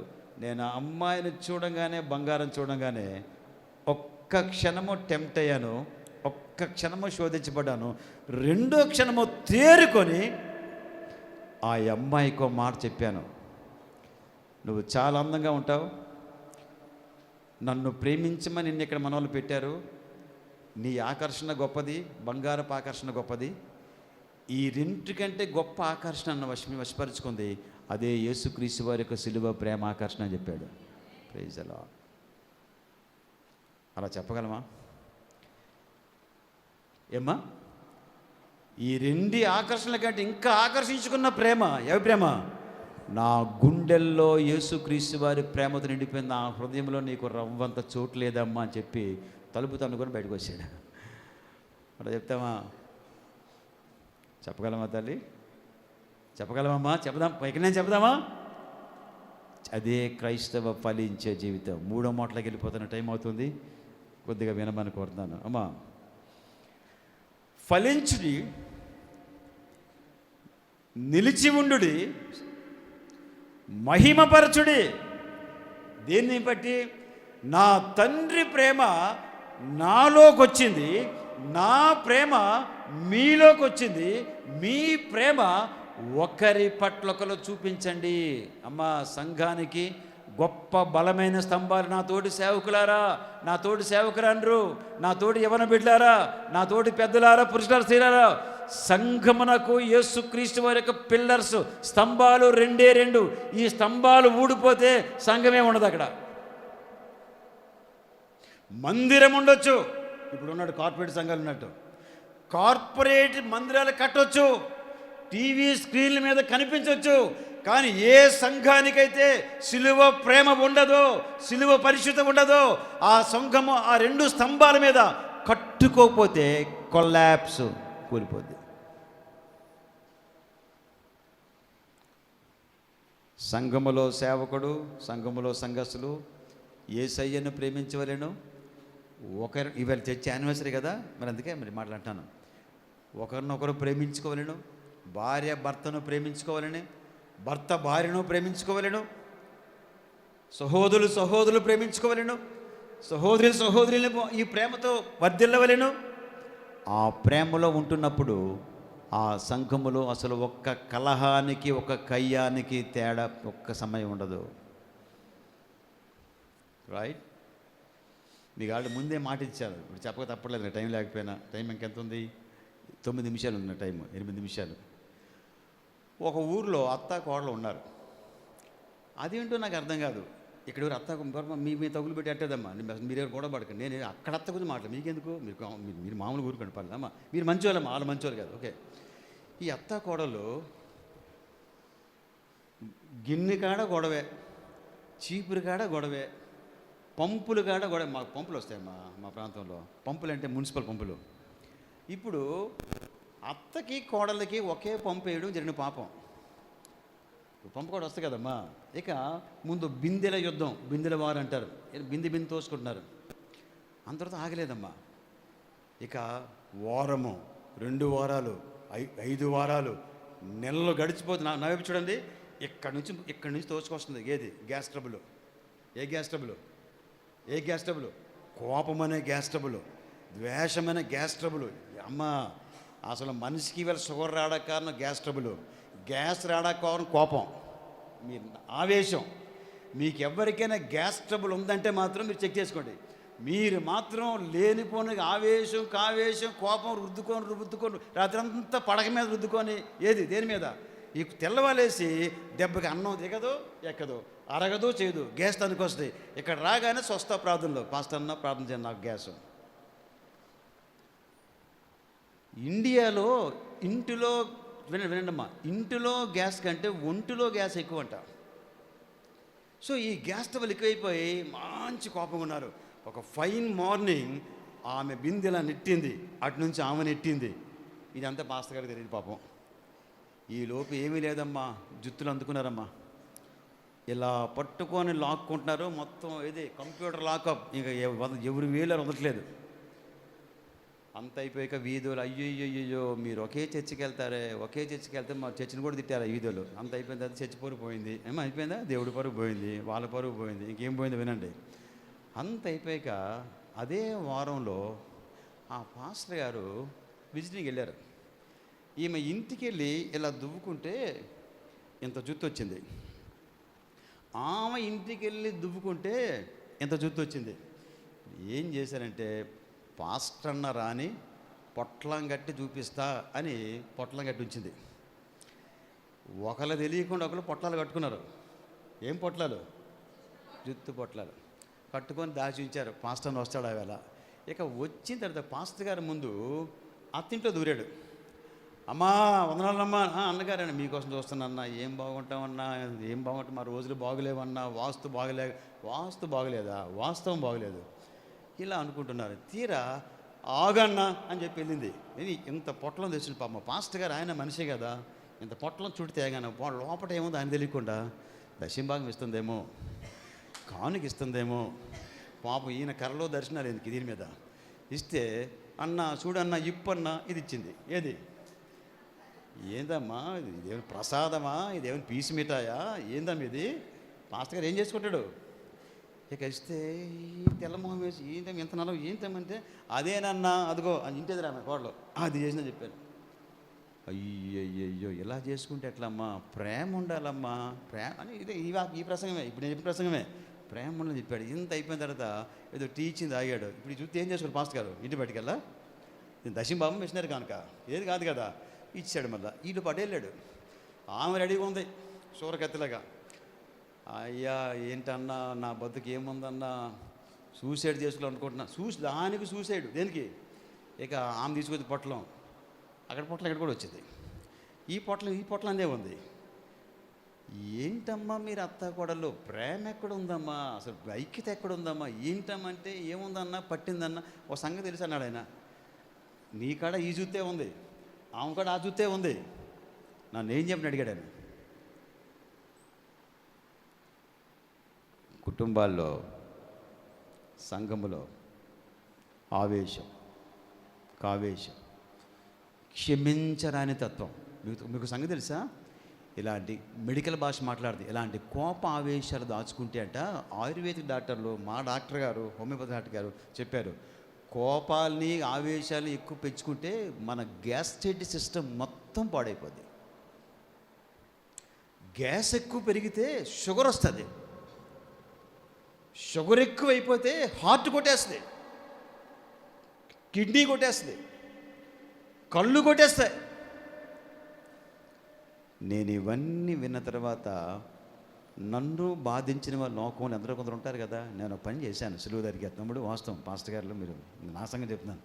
నేను ఆ అమ్మాయిని చూడంగానే, బంగారం చూడంగానే ఒక్క క్షణము టెంప్ట్ అయ్యాను, ఒక్క క్షణము శోధించబడ్డాను. రెండో క్షణము తేరుకొని ఆ అమ్మాయికో మాట చెప్పాను, నువ్వు చాలా అందంగా ఉంటావు, నన్ను ప్రేమించమని నిన్ను ఇక్కడ మనోళ్ళు పెట్టారు, నీ ఆకర్షణ గొప్పది, బంగారపు ఆకర్షణ గొప్పది, ఈ రెంటికంటే గొప్ప ఆకర్షణ నన్ను వశపరుచుకుంది, అదే యేసుక్రీస్తు వారి యొక్క సిలువ ప్రేమ ఆకర్షణ అని చెప్పాడు. Praise the lord. అలా చెప్పగలమా? ఏమ్మా? ఈ రెండు ఆకర్షణల కంటే ఇంకా ఆకర్షించుకున్న ప్రేమ, ఏ ప్రేమ? నా గుండెల్లో యేసుక్రీస్తు వారి ప్రేమతో నిండిపోయింది, నా హృదయంలో నీకు రవ్వంత చోటు లేదమ్మా అని చెప్పి తలుపు తన్నుకొని బయటకు వచ్చాడు. అలా చెప్తామా? చెప్పగలమా తల్లి? చెప్పగలమమ్మా? చెప్దాం, పైకి నేను చెప్దామా? అదే క్రైస్తవ ఫలించే జీవితం. 3వ మాటలోకి వెళ్ళిపోతున్న టైం అవుతుంది, కొద్దిగా వినమని కోరుతున్నాను. అమ్మా, ఫలించుడి, నిలిచి ఉండుడి, మహిమపరచుడి. దేన్ని బట్టి? నా తండ్రి ప్రేమ నాలోకి వచ్చింది, నా ప్రేమ మీలోకి వచ్చింది, మీ ప్రేమ ఒకరి పట్ల ఒకరు చూపించండి. అమ్మ, సంఘానికి గొప్ప బలమైన స్తంభాలు నా తోటి సేవకులారా, నా తోటి సేవకురాండ్రు, నా తోటి యవన బిడ్డలారా, నా తోటి పెద్దలారా, పురుషులారా, స్త్రీలారా, సంఘమునకు యేసుక్రీస్తు వారి యొక్క పిల్లర్స్, స్తంభాలు 2. ఈ స్తంభాలు ఊడిపోతే సంఘమే ఉండదు. అక్కడ మందిరం ఉండొచ్చు, ఇప్పుడు ఉన్నాడు కార్పొరేట్ సంఘాలు ఉన్నట్టు, కార్పొరేట్ మందిరాలు కట్టొచ్చు, టీవీ స్క్రీన్ల మీద కనిపించవచ్చు. కానీ ఏ సంఘానికైతే సిలువ ప్రేమ ఉండదో, సిలువ పరిశుద్ధం ఉండదో, ఆ సంఘము ఆ 2 స్తంభాల మీద కట్టుకోకపోతే కొల్లాప్స్, కూలిపోద్ది. సంఘములో సేవకుడు, సంఘములో సంఘస్థులు యేసయ్యను ప్రేమించవలెను. ఇవాళ చర్చ యానివర్సరీ కదా, మరి అందుకే మరి మాట్లాడుతాను. ఒకరినొకరు ప్రేమించుకోవలేను, భార్య భర్తను ప్రేమించుకోవాలని, భర్త భార్యను ప్రేమించుకోవలేను, సహోదరులు ప్రేమించుకోవలేను, సహోదరులను ఈ ప్రేమతో వర్ధిల్లవలెను. ఆ ప్రేమలో ఉంటున్నప్పుడు ఆ సంఘములో అసలు ఒక్క కలహానికి, ఒక్క కయ్యానికి తేడా ఒక్క సమయం ఉండదు. రైట్? మీకు ఆల్రెడీ ముందే మాట ఇచ్చారు, ఇప్పుడు చెప్పక తప్పలేదు, టైం లేకపోయినా. టైం ఇంకెంత ఉంది? 9 నిమిషాలు ఉంది టైం, 8 నిమిషాలు. ఒక ఊరిలో అత్త కోడలు ఉన్నారు. అదేంటో నాకు అర్థం కాదు. ఇక్కడ ఎవరు అత్త మీ తగులు పెట్టి అట్టేదమ్మా, మీరెవరు గొడవ పడకండి. నేను అక్కడ అత్త గురించి మాట్లాడు, మీకెందుకు, మీరు మామూలు ఊరుకోండి పర్లేదమ్మా, మీరు మంచివాళ్ళమ్మా, వాళ్ళు మంచివాళ్ళు కాదు. ఓకే, ఈ అత్త కోడలు గిన్నె కాడ గొడవే, చీపురు కాడ గొడవే, పంపులు కాడ గొడవ. మాకు పంపులు వస్తాయమ్మా మా ప్రాంతంలో. పంపులు అంటే మున్సిపల్ పంపులు. ఇప్పుడు అత్తకి కోడలకి ఒకే పంపు వేయడం జరిగిన పాపం. పంపు కూడా వస్తాయి కదమ్మా. ఇక ముందు బిందెల యుద్ధం, బిందెల వారు అంటారు, బిందె తోసుకుంటున్నారు. అంతటితో ఆగలేదమ్మా. ఇక వారము, 2 వారాలు, 5 వారాలు, నెలలు గడిచిపోతుంది. నా వైపు చూడండి, ఇక్కడి నుంచి తోసుకొస్తుంది. ఏది? Gas trouble. ఏ గ్యాస్ ట్రబుల్? ఏ గ్యాస్ ట్రబుల్? కోపం అనే గ్యాస్ ట్రబుల్, ద్వేషం అనే గ్యాస్ ట్రబుల్. అమ్మ, అసలు మనిషికి ఇవాళ షుగర్ రావడానికి కారణం గ్యాస్ ట్రబుల్, గ్యాస్ రావడానికి కారణం కోపం, మీ ఆవేశం. మీకు ఎవరికైనా గ్యాస్ ట్రబుల్ ఉందంటే మాత్రం మీరు చెక్ చేసుకోండి. మీరు మాత్రం లేనిపోని ఆవేశం, కావేశం, కోపం రుద్దుకొని రాత్రి అంతా పడక మీద రుద్దుకొని, ఏది దేని మీద? ఈ తెల్లవాలేసి దెబ్బకి అన్నం దిగదు, ఎక్కదు, అరగదు, చేయదు, గ్యాస్ తనకు వస్తుంది. ఇక్కడ రాగానే స్వస్థ ప్రార్థనలో, పాస్టర్ అన్న ప్రార్థన చేయండి నాకు గ్యాస్. ఇండియాలో ఇంటిలో వినండమ్మా, ఇంటిలో గ్యాస్ కంటే ఒంటిలో గ్యాస్ ఎక్కువ అంట. సో ఈ గ్యాస్ ట్రబుల్ ఎక్కువైపోయి మంచి కోపంగా ఉన్నారు. ఒక ఫైన్ మార్నింగ్ ఆమె బిందెలా నెట్టింది, అటు నుంచి ఆమె నెట్టింది. ఇదంతా పాస్టర్ గారికి తెలియదు పాపం. ఈ లోపు ఏమీ లేదమ్మా, జుత్తులు అందుకున్నారమ్మా, ఇలా పట్టుకొని లాక్కుంటున్నారు మొత్తం. ఇది కంప్యూటర్ లాకప్, ఇంకా ఎవరి వేలు వదలట్లేదు. అంత అయిపోయాక వీధులు, అయ్యో మీరు ఒకే చర్చికి వెళ్తారే, ఒకే చర్చికి వెళ్తే మా చర్చిని కూడా తిట్టారు వీధులు. అంత అయిపోయిన తర్వాత చర్చి పరుగు పోయింది. ఏమో అయిపోయిందా? దేవుడి పరుగు పోయింది, వాళ్ళ పరుగు పోయింది, ఇంకేం పోయిందో వినండి. అంత అయిపోయాక అదే వారంలో ఆ పాస్టర్ గారు విజిటింగ్కి వెళ్ళారు. ఈమె ఇంటికి వెళ్ళి ఇలా దువ్వుకుంటే ఇంత జుత్తు వచ్చింది. ఆమె ఇంటికి వెళ్ళి దువ్వుకుంటే ఇంత జుత్తు వచ్చింది. ఏం చేశారంటే, పాస్టర్ అన్న రాని పొట్లం కట్టి చూపిస్తా అని పొట్లం కట్టి ఉంచింది. ఒకళ్ళు తెలియకుండా ఒకళ్ళు పొట్లాలు కట్టుకున్నారు. ఏం పొట్లాలు? జుత్తు పొట్లాలు కట్టుకొని దాచి ఉంచారు. పాస్టర్ అన్న వస్తాడు ఆవేళ. ఇక వచ్చిన తర్వాత పాస్టర్ గారి ముందు అత్తింట్లో దూరాడు. అమ్మా వందనాలమ్మా, అన్నగారండి మీకోసం చూస్తానన్నా, ఏం బాగుంటామన్నా, ఏం బాగుంటాం, మా రోజులు బాగలేవన్నా, వాస్తు బాగలేదా, వాస్తవం బాగలేదు, ఇలా అనుకుంటున్నారు. తీరా ఆగన్నా అని చెప్పి వెళ్ళింది. ఇంత పొట్లం తెచ్చిన పాప పాస్టర్ గారు, ఆయన మనిషే కదా, ఇంత పొట్లం చుట్టూ తేగాను, లోపల ఏముందో ఆయన తెలియకుండా దశంభాగం ఇస్తుందేమో, కానుక ఇస్తుందేమో. పాపం ఈయన కర్రలో దర్శనాలు ఎందుకు దీని మీద ఇస్తే, అన్న చూడన్నా ఇప్పన్నా ఇది ఇచ్చింది. ఏది? ఏందమ్మా ఇదేమైనా ప్రసాదమా, ఇదేమైనా పీసు మిఠాయా, ఏందమ్మా ఇది? పాస్టర్ గారు ఏం చేసుకుంటాడు? ఇక ఇస్తే తెల్లమొహం వేసి ఏంటమ్మా ఎంత నలవ ఏంటమ్మంటే, అదేనన్నా అదిగో అని ఇంటేదిరా ఆమె కోడలు, అది చేసినా చెప్పాను. అయ్యో ఇలా చేసుకుంటే ఎట్లమ్మా, ప్రేమ ఉండాలమ్మా, ప్రేమ అని ఇదే ఈ ప్రసంగమే, ఇప్పుడు నేను చెప్పిన ప్రసంగమే, ప్రేమ ఉండాలని చెప్పాడు. ఇంత అయిపోయిన తర్వాత ఏదో టీ ఇచ్చింది ఆగాడు. ఇప్పుడు చూస్తే ఏం చేసుకోవాలి పాస్టర్ గారు? ఇంటి బయటికెళ్ళా దశంబాబు మిషనరీ కనుక ఏది కాదు కదా, ఇచ్చాడు. మళ్ళీ వీళ్ళు పాటు వెళ్ళాడు. ఆమె రెడీగా ఉంది సూరకత్తిలాగా. అయ్యా ఏంటన్నా నా బతుకు ఏముందన్నా, సూసైడ్ చేసుకోవాలనుకుంటున్నా. దానికి సూసైడ్ దేనికి? ఇక ఆమె తీసుకొచ్చి పొట్లం, అక్కడ పొట్లం ఇక్కడ కూడా వచ్చింది. ఈ పొట్లం అందే ఉంది. ఏంటమ్మా మీరు అత్త కోడలు ప్రేమ ఎక్కడ ఉందమ్మా, అసలు ఐక్యత ఎక్కడ ఉందమ్మా, ఏంటమ్మంటే ఏముందన్నా, పట్టిందన్నా. ఓ సంగతి తెలుసు అన్నాడు ఆయన, నీ కాడ ఈ జుత్తే ఉంది, ఆమె కూడా ఆ జుత్తే ఉంది, నన్ను ఏం చెప్పిన అడిగాడు ఆయన. కుటుంబాల్లో, సంఘములో ఆవేశం, కావేశం, క్షమించరాని తత్వం. మీకు సంగతి తెలుసా? ఇలాంటి మెడికల్ భాష మాట్లాడుతుంది. ఇలాంటి కోప ఆవేశాలు దాచుకుంటే అంట, ఆయుర్వేదిక్ డాక్టర్లు, మా డాక్టర్ గారు, హోమియోపతి డాక్టర్ గారు చెప్పారు, కోపాలని ఆవేశాలు ఎక్కువ పెంచుకుంటే మన గ్యాస్ట్రిక్ సిస్టమ్ మొత్తం పాడైపోద్ది. గ్యాస్ ఎక్కువ పెరిగితే షుగర్ వస్తుంది, షుగర్ ఎక్కువ అయిపోతే హార్ట్ కొట్టేస్తుంది, కిడ్నీ కొట్టేస్తుంది, కళ్ళు కొట్టేస్తాయి. నేను ఇవన్నీ విన్న తర్వాత నన్ను బాధించిన వాళ్ళు లోకంలో ఎందరో కొందరు ఉంటారు కదా. నేను ఒక పని చేశాను, సులువు దగ్గరికి తమ్ముడు, వాస్తవం పాస్టర్ గారు, మీరు నా సంగతి చెప్తున్నాను.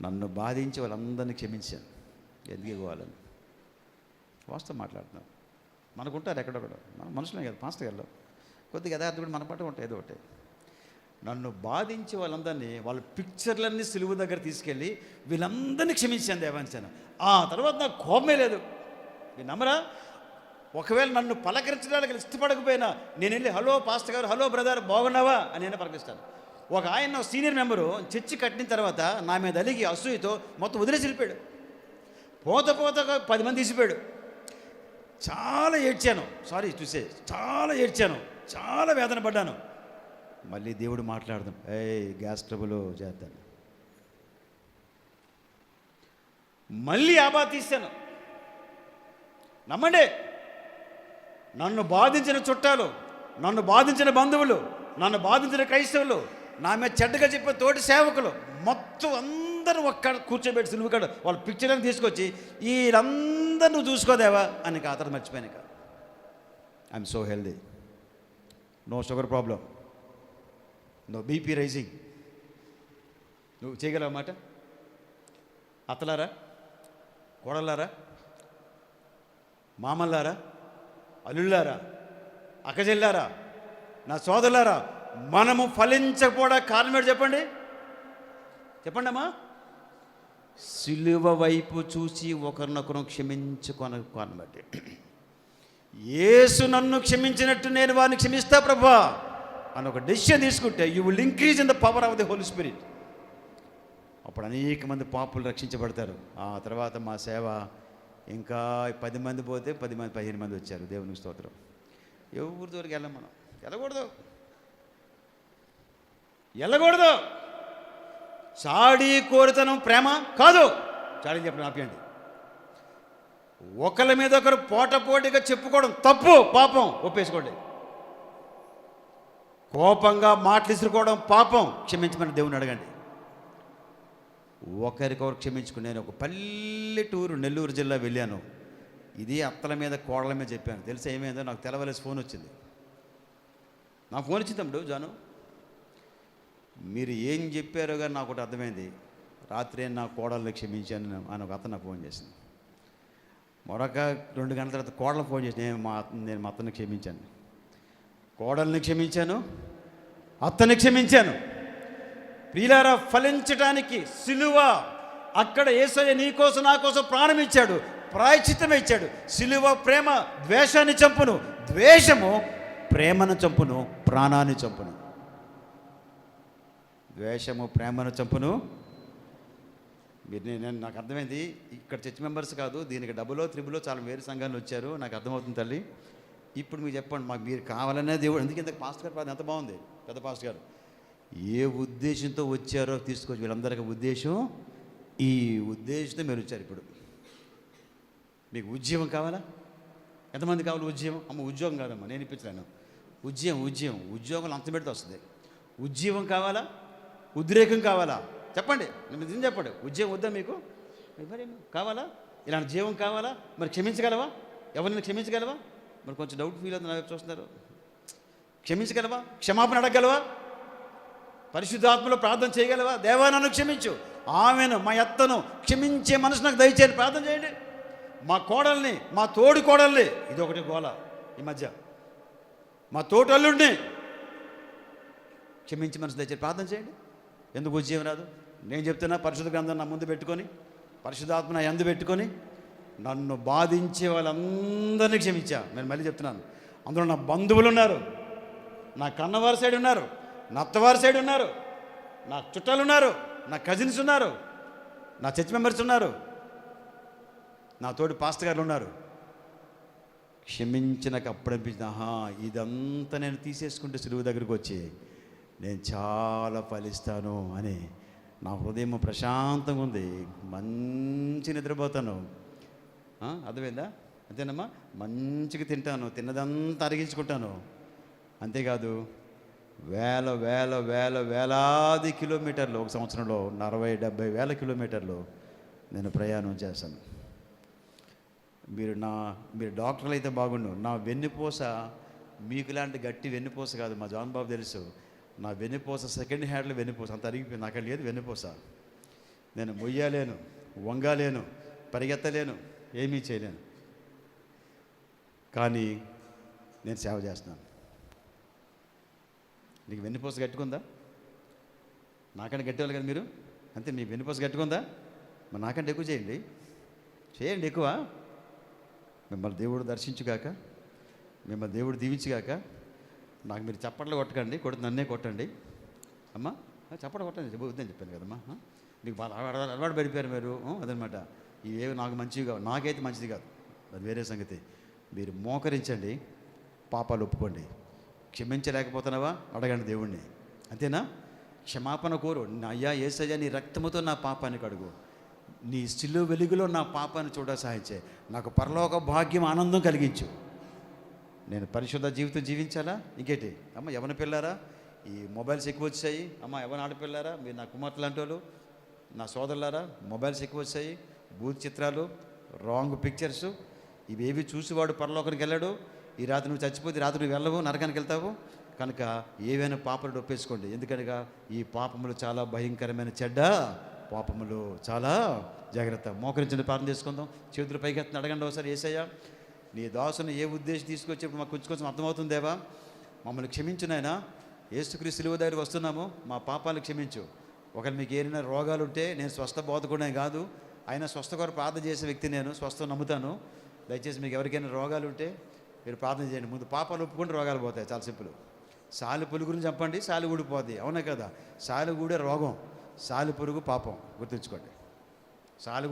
నన్ను బాధించి వాళ్ళందరినీ క్షమించాను. ఎందుకు ఇవ్వాలని వాస్తవం మాట్లాడుతున్నాను. మనకుంటారు ఎక్కడొక్కడ, మన మనుషులే కదా పాస్టర్ గారు, కొద్దిగా యథార్థం కూడా మన పట్ల ఉంటాయి. ఏదో ఒకటి నన్ను బాధించి వాళ్ళందరినీ వాళ్ళ పిక్చర్లన్నీ సులువు దగ్గర తీసుకెళ్ళి వీళ్ళందరినీ క్షమించాను, దేవాంచాను. ఆ తర్వాత నాకు కోపమే లేదు. మీరు నమ్మరా? ఒకవేళ నన్ను పలకరించడానికి ఇష్టపడకపోయినా నేను వెళ్ళి హలో పాస్టర్ గారు, హలో బ్రదర్, బాగున్నావా అని నేను పలకరిస్తాను. ఒక ఆయన సీనియర్ మెంబరు చర్చి కట్టిన తర్వాత నా మీద అలిగి అసూయతో మొత్తం వదిలేసి వెళ్ళిపోయాడు. పోత 10 మంది తీసిపోయాడు. చాలా ఏడ్చాను, సారీ చూసే చాలా ఏడ్చాను, చాలా వేదన పడ్డాను. మళ్ళీ దేవుడు మాట్లాడదాం, గ్యాస్ ట్రబుల్ చేద్దాను. మళ్ళీ ఆబా తీశాను. నమ్మండి, నన్ను బాధించిన చుట్టాలు, నన్ను బాధించిన బంధువులు, నన్ను బాధించిన క్రైస్తవులు, నా మీద చెడ్డగా చెప్పే తోటి సేవకులు మొత్తం అందరూ ఒక్కడ కూర్చోబెట్టి సులువు కాడ వాళ్ళ పిక్చర్లను తీసుకొచ్చి వీళ్ళందరూ నువ్వు చూసుకోదేవా అని ఆ తర్వాత మర్చిపోయాను. ఇక I'm so healthy, no sugar problem, no BP rising. నువ్వు చేయగలవు మాట? అత్తలారా, కోడలారా, మామల్లారా, అల్లుళ్ళారా, అక్కజెల్లారా, నా సోదరులారా, మనము ఫలించకపోవడా కారణం ఏంటి చెప్పండి? చెప్పండి అమ్మా. సిలువ వైపు చూసి ఒకరినొకరు క్షమించుకొనబట్టి, యేసు నన్ను క్షమించినట్టు నేను వారిని క్షమిస్తా ప్రభా అని ఒక డెసిషన్ తీసుకుంటే you will increase in the power of the holy spirit. అప్పుడు అనేక మంది పాపులు రక్షించబడతారు. ఆ తర్వాత మా సేవ ఇంకా 10 మంది పోతే 15 మంది వచ్చారు. దేవునికి స్తోత్రం. ఎవరి దూరికి వెళ్ళాం మనం, వెళ్ళకూడదు. చాడీ కోరితనం ప్రేమ కాదు. చాడీ చెప్పడం ఆపేయండి. ఒకరి మీద ఒకరు పోటపోటీగా చెప్పుకోవడం తప్పు, పాపం. ఒప్పేసుకోండి. కోపంగా మాటలు ఇసుకోవడం పాపం. క్షమించమని దేవుని అడగండి. ఒకరికొకరు క్షమించుకుని. నేను ఒక పల్లెటూరు నెల్లూరు జిల్లా వెళ్ళాను. ఇది అత్తల మీద కోడల మీద చెప్పాను. తెలిసి ఏమైందో నాకు తెలవలేసి ఫోన్ వచ్చింది. నా ఫోన్ వచ్చింది తమ్ముడు జాను, మీరు ఏం చెప్పారో కానీ నాకు ఒకటి అర్థమైంది. రాత్రి నా కోడల్ని క్షమించాను అని ఒక అతను నాకు ఫోన్ చేసింది. మరొక 2 గంటల తర్వాత కోడలు ఫోన్ చేసి నేను మా అత్తని క్షమించాను, కోడల్ని క్షమించాను, అత్తని క్షమించాను. ప్రియులారా, ఫలించడానికి సిలువ అక్కడ యేసయ్య నీ కోసం నా కోసం ప్రాణం ఇచ్చాడు, ప్రాయశ్చిత్తం ఇచ్చాడు. సిలువ ప్రేమ ద్వేషాన్ని చంపును, ద్వేషము ప్రేమను చంపును, ప్రాణాన్ని చంపును. ద్వేషము ప్రేమను చంపును. నేను నాకు అర్థమైంది. ఇక్కడ చర్చ్ మెంబర్స్ కాదు, దీనికి డబులో త్రిబులో చాలా వేరే సంఘాలు వచ్చారు. నాకు అర్థమవుతుంది తల్లి. ఇప్పుడు మీరు చెప్పండి, మాకు మీరు కావాలనే దేవుడు. అందుకే ఇంత పాస్టర్ గారు ప్రార్థన ఎంత బాగుంది, పెద్ద పాస్టర్ గారు. ఏ ఉద్దేశంతో వచ్చారో తీసుకొచ్చి వీళ్ళందరికీ ఉద్దేశం, ఈ ఉద్దేశంతో మీరు వచ్చారు. ఇప్పుడు మీకు ఉద్యమం కావాలా? ఎంతమంది కావాలి ఉద్యమం? అమ్మ ఉద్యోగం కాదమ్మా, నేను ఇప్పించలేను. ఉద్యోగం అంత పెడితే వస్తుంది. ఉద్యమం కావాలా? ఉద్రేకం కావాలా? చెప్పండి, నిజం చెప్పండి. ఉద్యమం వద్దా మీకు? మరేమో కావాలా? ఇలాంటి జీవం కావాలా? మరి క్షమించగలవా? ఎవరిని క్షమించగలవా? మరి కొంచెం డౌట్ ఫీల్ అవుతుంది, నాకు చూస్తున్నారు. క్షమించగలవా? క్షమాపణ అడగగలవా? పరిశుద్ధాత్మలో ప్రార్థన చేయగలవా? దేవా నన్ను క్షమించు, ఆమెను మా అత్తను క్షమించే మనసు నాకు దయచేయండి ప్రార్థన చేయండి. మా కోడల్ని, మా తోడి కోడల్ని, ఇది ఒకటి గోల ఈ మధ్య, మా తోటల్లుడిని క్షమించి మనసు దయచేసి ప్రార్థన చేయండి. ఎందుకు ఉద్యమం రాదు? నేను చెప్తున్నా, పరిశుద్ధ గ్రంథం నా ముందు పెట్టుకొని, పరిశుద్ధాత్మ నా యందు పెట్టుకొని, నన్ను బాధించే వాళ్ళందరినీ క్షమించా. నేను మళ్ళీ చెప్తున్నాను, అందులో నా బంధువులు ఉన్నారు, నా కన్నవారి సైడ్ ఉన్నారు, నా అత్తవారి సైడ్ ఉన్నారు, నా చుట్టాలు ఉన్నారు, నా కజిన్స్ ఉన్నారు, నా చర్చ్ మెంబర్స్ ఉన్నారు, నా తోటి పాస్టర్ గారు ఉన్నారు. క్షమించినాక అప్పుడు అనిపించింది, ఆహా ఇదంతా నేను తీసేసుకుంటే సులువు దగ్గరికి వచ్చి నేను చాలా ఫలిస్తాను అని నా హృదయం ప్రశాంతంగా ఉంది. మంచి నిద్రపోతాను. అర్థమైందా? అంతేనమ్మా, మంచిగా తింటాను, తిన్నదంతా అరిగించుకుంటాను. అంతేకాదు వేలాది కిలోమీటర్లు ఒక సంవత్సరంలో 40-70 వేల కిలోమీటర్లు నేను ప్రయాణం చేశాను. మీరు డాక్టర్లు అయితే బాగుండు. నా వెన్నుపూస మీకు లాంటి గట్టి వెన్నుపూస కాదు, మా జాన్ బాబు తెలుసు. నా వెన్నుపూస సెకండ్ హ్యాండ్లో వెన్నుపూస అంత అరిగిపోయింది. నాకు లేదు వెన్నుపూస. నేను మొయ్యలేను, వంగలేను, పరిగెత్తలేను, ఏమీ చేయలేను. కానీ నేను సేవ చేస్తున్నాను. నీకు వెన్నుపూస గట్టుకుందా? నాకంటే గట్టేవాళ్ళు కదా మీరు, అంతే. మీకు వెన్నుపూస గట్టుకుందా? మరి నాకంటే ఎక్కువ చేయండి ఎక్కువ. మిమ్మల్ని దేవుడు దర్శించుగాక, మిమ్మల్ని దేవుడు దీవించుగాక. నాకు మీరు చప్పట్లు కొట్టకండి, కొడుతు నన్నే కొట్టండి అమ్మా. చప్పట్లు కొట్టండి వద్దని చెప్పాను కదమ్మా. మీకు బాగా అలవాటు పడిపోయారు మీరు, అదనమాట. ఇవేవి నాకు మంచివి కావు, నాకైతే మంచిది కాదు, అది వేరే సంగతి. మీరు మోకరించండి, పాపాలు ఒప్పుకోండి. క్షమించలేకపోతున్నావా అడగండి దేవుణ్ణి, అంతేనా? క్షమాపణ కోరు. అయ్యా యేసయ్యా, నీ రక్తముతో నా పాపాన్ని కడుగు, నీ సిలువ వెలుగులో నా పాపాన్ని చూడ సహాయించే, నాకు పరలోక భాగ్యం ఆనందం కలిగించు. నేను పరిశుద్ధ జీవితం జీవించాలా? ఇంకేంటి అమ్మ, యవన పిల్లారా, ఈ మొబైల్స్ ఎక్కువ వచ్చాయి. అమ్మ యవన ఆడపిల్లారా, మీరు నా కుమార్తె లాంటి వాళ్ళు, నా సోదరులారా, మొబైల్స్ ఎక్కువ వచ్చాయి. భూత చిత్రాలు, రాంగ్ పిక్చర్స్, ఇవేవి చూసి వాడు పరలోకానికి వెళ్ళాడు. ఈ రాత్రి నువ్వు చచ్చిపోతే రాత్రి నువ్వు వెళ్ళవు, నరకానికి వెళ్తావు. కనుక ఏవైనా పాపలు ఒప్పేసుకోండి. ఎందుకనగా ఈ పాపములు చాలా భయంకరమైన చెడ్డ పాపములు, చాలా జాగ్రత్త. మోకరించండి, ప్రార్థన చేసుకుందాం. చేతులు పైకి ఎత్తున అడగండి ఒకసారి. యేసయ్యా, నీ దాసుని ఏ ఉద్దేశం తీసుకొచ్చేప్పుడు మాకు కొంచెం అర్థమవుతుందేవా? మమ్మల్ని క్షమించు నాయనా. యేసుక్రీస్తు సిలువ దగ్గరికి వస్తున్నాము, మా పాపాలు క్షమించు. ఒకవేళ మీకు ఏమైనా రోగాలు ఉంటే, నేను స్వస్థ బోధకుడే కాదు, అయినా స్వస్థ కొరకు ప్రార్థన చేసే వ్యక్తి నేను, స్వస్థ నమ్ముతాను. దయచేసి మీకు ఎవరికైనా రోగాలు ఉంటే మీరు ప్రార్థన చేయండి. ముందు పాపాలు ఒప్పుకుంటే రోగాలు పోతాయి, చాలా సింపుల్. సాలెపురుగు గురించి చెప్పండి, సాలి ఊడిపోద్ది, అవునా కదా? సాలి ఊడే రోగం, సాలెపురుగు పాపం, గుర్తుంచుకోండి. సాలి